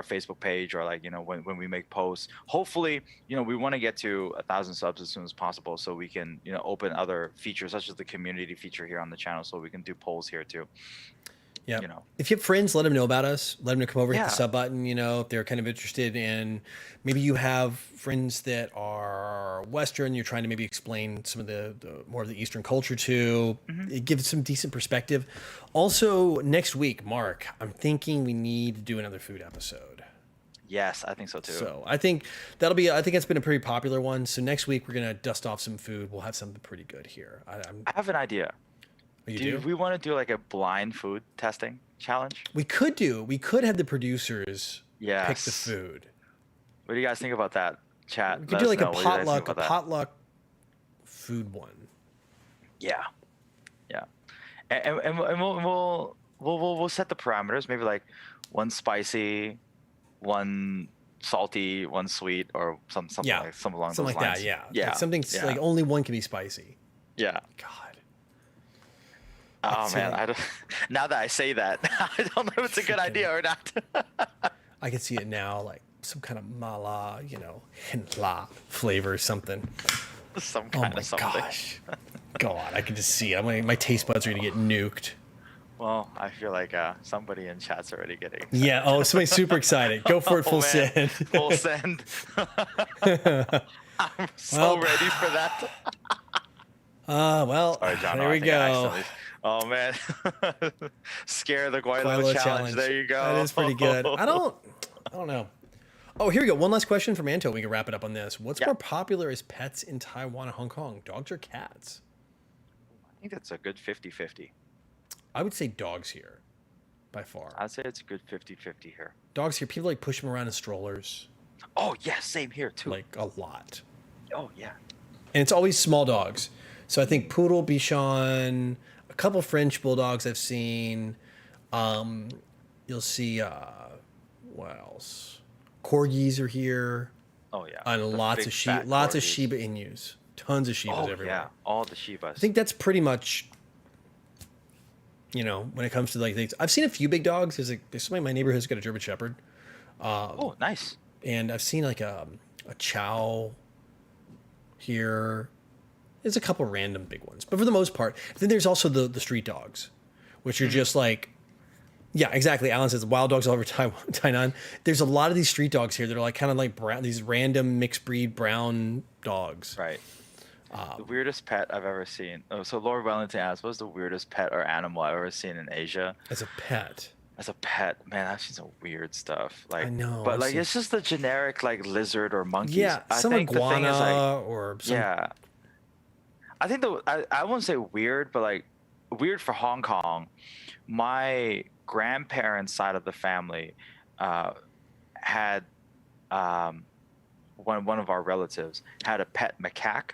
Facebook page, or like when we make posts. Hopefully, we want to get to 1,000 subs as soon as possible, so we can open other features such as the community feature here on the channel, so we can do polls here too. Yeah. You know. If you have friends, let them know about us. Let them come over, hit Yeah. the sub button, if they're kind of interested in, maybe you have friends that are Western, you're trying to maybe explain some of the more of the Eastern culture to. It gives some decent perspective. Also, next week, Mark, I'm thinking we need to do another food episode. Yes, I think so too. So I think I think it's been a pretty popular one. So next week, we're going to dust off some food. We'll have something pretty good here. I have an idea. You Do do? we want to do like a blind food testing challenge? We could have the producers pick Yes. the food. What do you guys think about that, chat? We could Let do us like a know. What do you guys think about that? potluck food one. Yeah, yeah, and we'll set the parameters. Maybe like one spicy, one salty, one sweet, or something Yeah. like some along Something those like lines. that, yeah. yeah, Like something yeah. like only one can be spicy. yeah. God. Oh I'd say man, like- I don't. Now that I say that, I don't know if it's a good idea or not. I can see it now, like some kind of mala, hinla flavor or something. Some Oh kind my of something. gosh. God, I can just see it. My taste buds are gonna get nuked. Well, I feel like somebody in chat's already getting. Yeah. Oh, somebody's super excited. Go for it, Oh, full man. send. Full send. I'm so Well- ready for that. Well, Sorry, John. there I we think I go. accidentally- Oh man, scare the Guaylo Guaylo challenge. There you go. That is pretty good. I don't know. Oh, here we go. One last question from Anto. We can wrap it up on this. What's Yeah. more popular as pets in Taiwan and Hong Kong, dogs or cats? I think that's a good 50-50. I would say dogs here, by far. I'd say it's a good 50-50 here. Dogs here, people like push them around in strollers, Oh yeah, same here too. like a lot. Oh yeah. And it's always small dogs. So I think Poodle, Bichon, a couple French Bulldogs I've seen. You'll see, what else? Corgis are here. Oh yeah. And The lots big of fat lots of corgis. Shiba Inus. Tons of Shibas Oh everywhere. yeah, all the Shibas. I think that's pretty much, when it comes to like things. I've seen a few big dogs. There's somebody in my neighborhood who's got a German Shepherd. Oh, nice. And I've seen like a chow here. There's a couple random big ones, but for the most part, then there's also the street dogs, which are just like, yeah, exactly. Alan says wild dogs all over Tainan. There's a lot of these street dogs here that are like kind of like brown, these random mixed breed brown dogs. Right. The weirdest pet I've ever seen. Oh, so Lord Wellington asked, "What's the weirdest pet or animal I've ever seen in Asia?" As a pet. As a pet, man, I've seen some weird stuff. Like, I know, but I've like seen- it's just the generic like lizard or monkeys. Yeah, I some think the thing iguana is, like, or some. yeah. I think I wouldn't say weird, but like weird for Hong Kong. My grandparents' side of the family had one of our relatives had a pet macaque.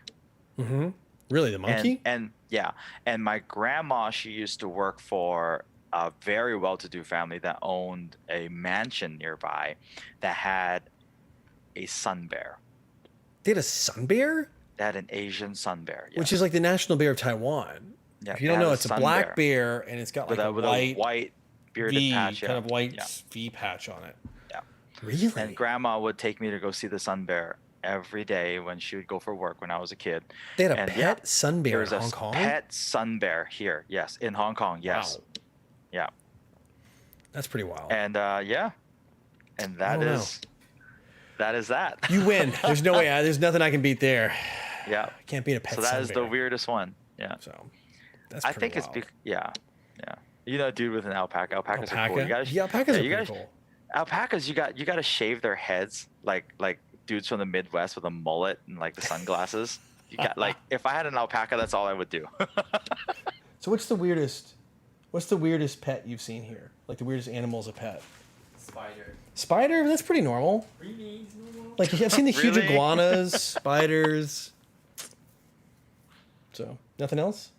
Mm-hmm. Really, the monkey? And yeah, and my grandma, she used to work for a very well-to-do family that owned a mansion nearby that had a sun bear. They had a sun bear, They had an Asian sun bear, which is like the national bear of Taiwan. yeah, If you they don't had know, it's a sun black bear, and it's got like with a a white white bearded V, patch, yeah. kind of white Yeah. V patch on it. Yeah. Really? And grandma would take me to go see the sun bear every day when she would go for work when I was a kid. They had a and pet yeah, sun There bear was in a Hong Kong. pet sun bear here, yes, in Hong Kong, yes, Wow. yeah, That's pretty wild. and yeah, and I don't know. that is that. You win. There's no way. There's nothing I can beat there. Yeah. I can't beat a pet So sun that is bear. the weirdest one. Yeah. So that's I pretty think it's wild. yeah. You know, dude with an alpaca. Alpacas are cool. Alpaca. You gotta, Yeah, alpacas are you pretty gotta, cool. Alpacas, you got to shave their heads like dudes from the Midwest with a mullet and like the sunglasses. You got like if I had an alpaca, that's all I would do. So what's the weirdest pet you've seen here? Like the weirdest animal as a pet? Spider. Spider? That's pretty normal. Really? No. Like I've seen the huge Really? iguanas, spiders. So nothing else?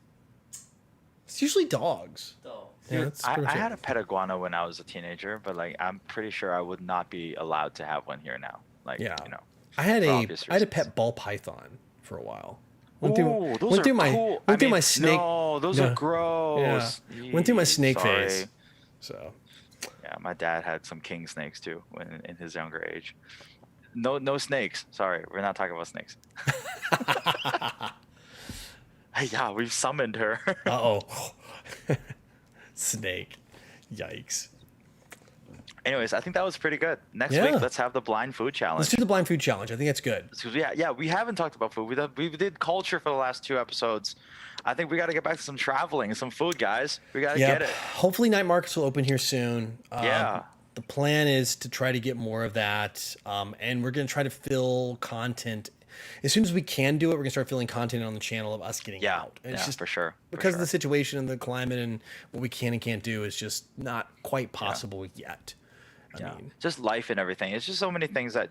It's usually dogs. Dog. Yeah, that's I pretty much it. had a pet iguana when I was a teenager, but like I'm pretty sure I would not be allowed to have one here now. Like Yeah. you know. I had for a obvious I had a reasons. pet ball python for a while. Ooh, those are my cool. went through my snake. No, those No. are gross. Yeah. Went through my snake Sorry. phase. So Yeah, my dad had some king snakes too when in his younger age. No snakes. Sorry, we're not talking about snakes. Yeah, we've summoned her. oh. Snake. Yikes. Anyways, I think that was pretty good. Next Yeah. week, let's have the blind food Let's challenge. do the blind food challenge. I think that's good. Because yeah, we haven't talked about food. We did culture for the last 2 episodes. I think we got to get back to some traveling and some food, guys. We got to Yeah. get it. Hopefully night markets will open here soon. Yeah. The plan is to try to get more of that. And we're going to try to fill content. As soon as we can do it, we're going to start filling content on the channel of us getting Yeah, out. And yeah, it's just for sure. for because of sure. the situation and the climate and what we can and can't do is just not quite possible yet. I mean, just life and everything. It's just so many things that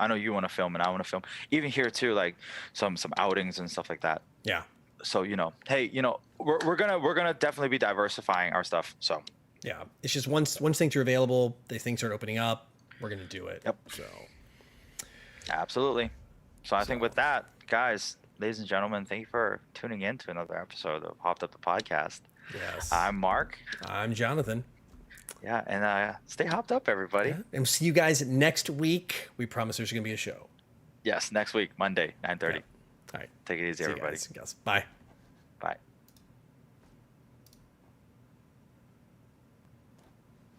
I know you want to film and I want to film. Even here too, like some outings and stuff like that. yeah. So hey, we're gonna definitely be diversifying our stuff. So Yeah. It's just once things are available, things start opening up, we're going to do it. Yep. So, absolutely. So I think with that, guys, ladies and gentlemen, thank you for tuning in to another episode of Hopped Up the Podcast. yes. I'm Mark. I'm Jonathan. Yeah, and stay hopped up, everybody. And we'll see you guys next week. We promise there's going to be a show. Yes, next week, Monday, 9:30. All right. Take it easy, See you everybody. guys. Bye. Bye.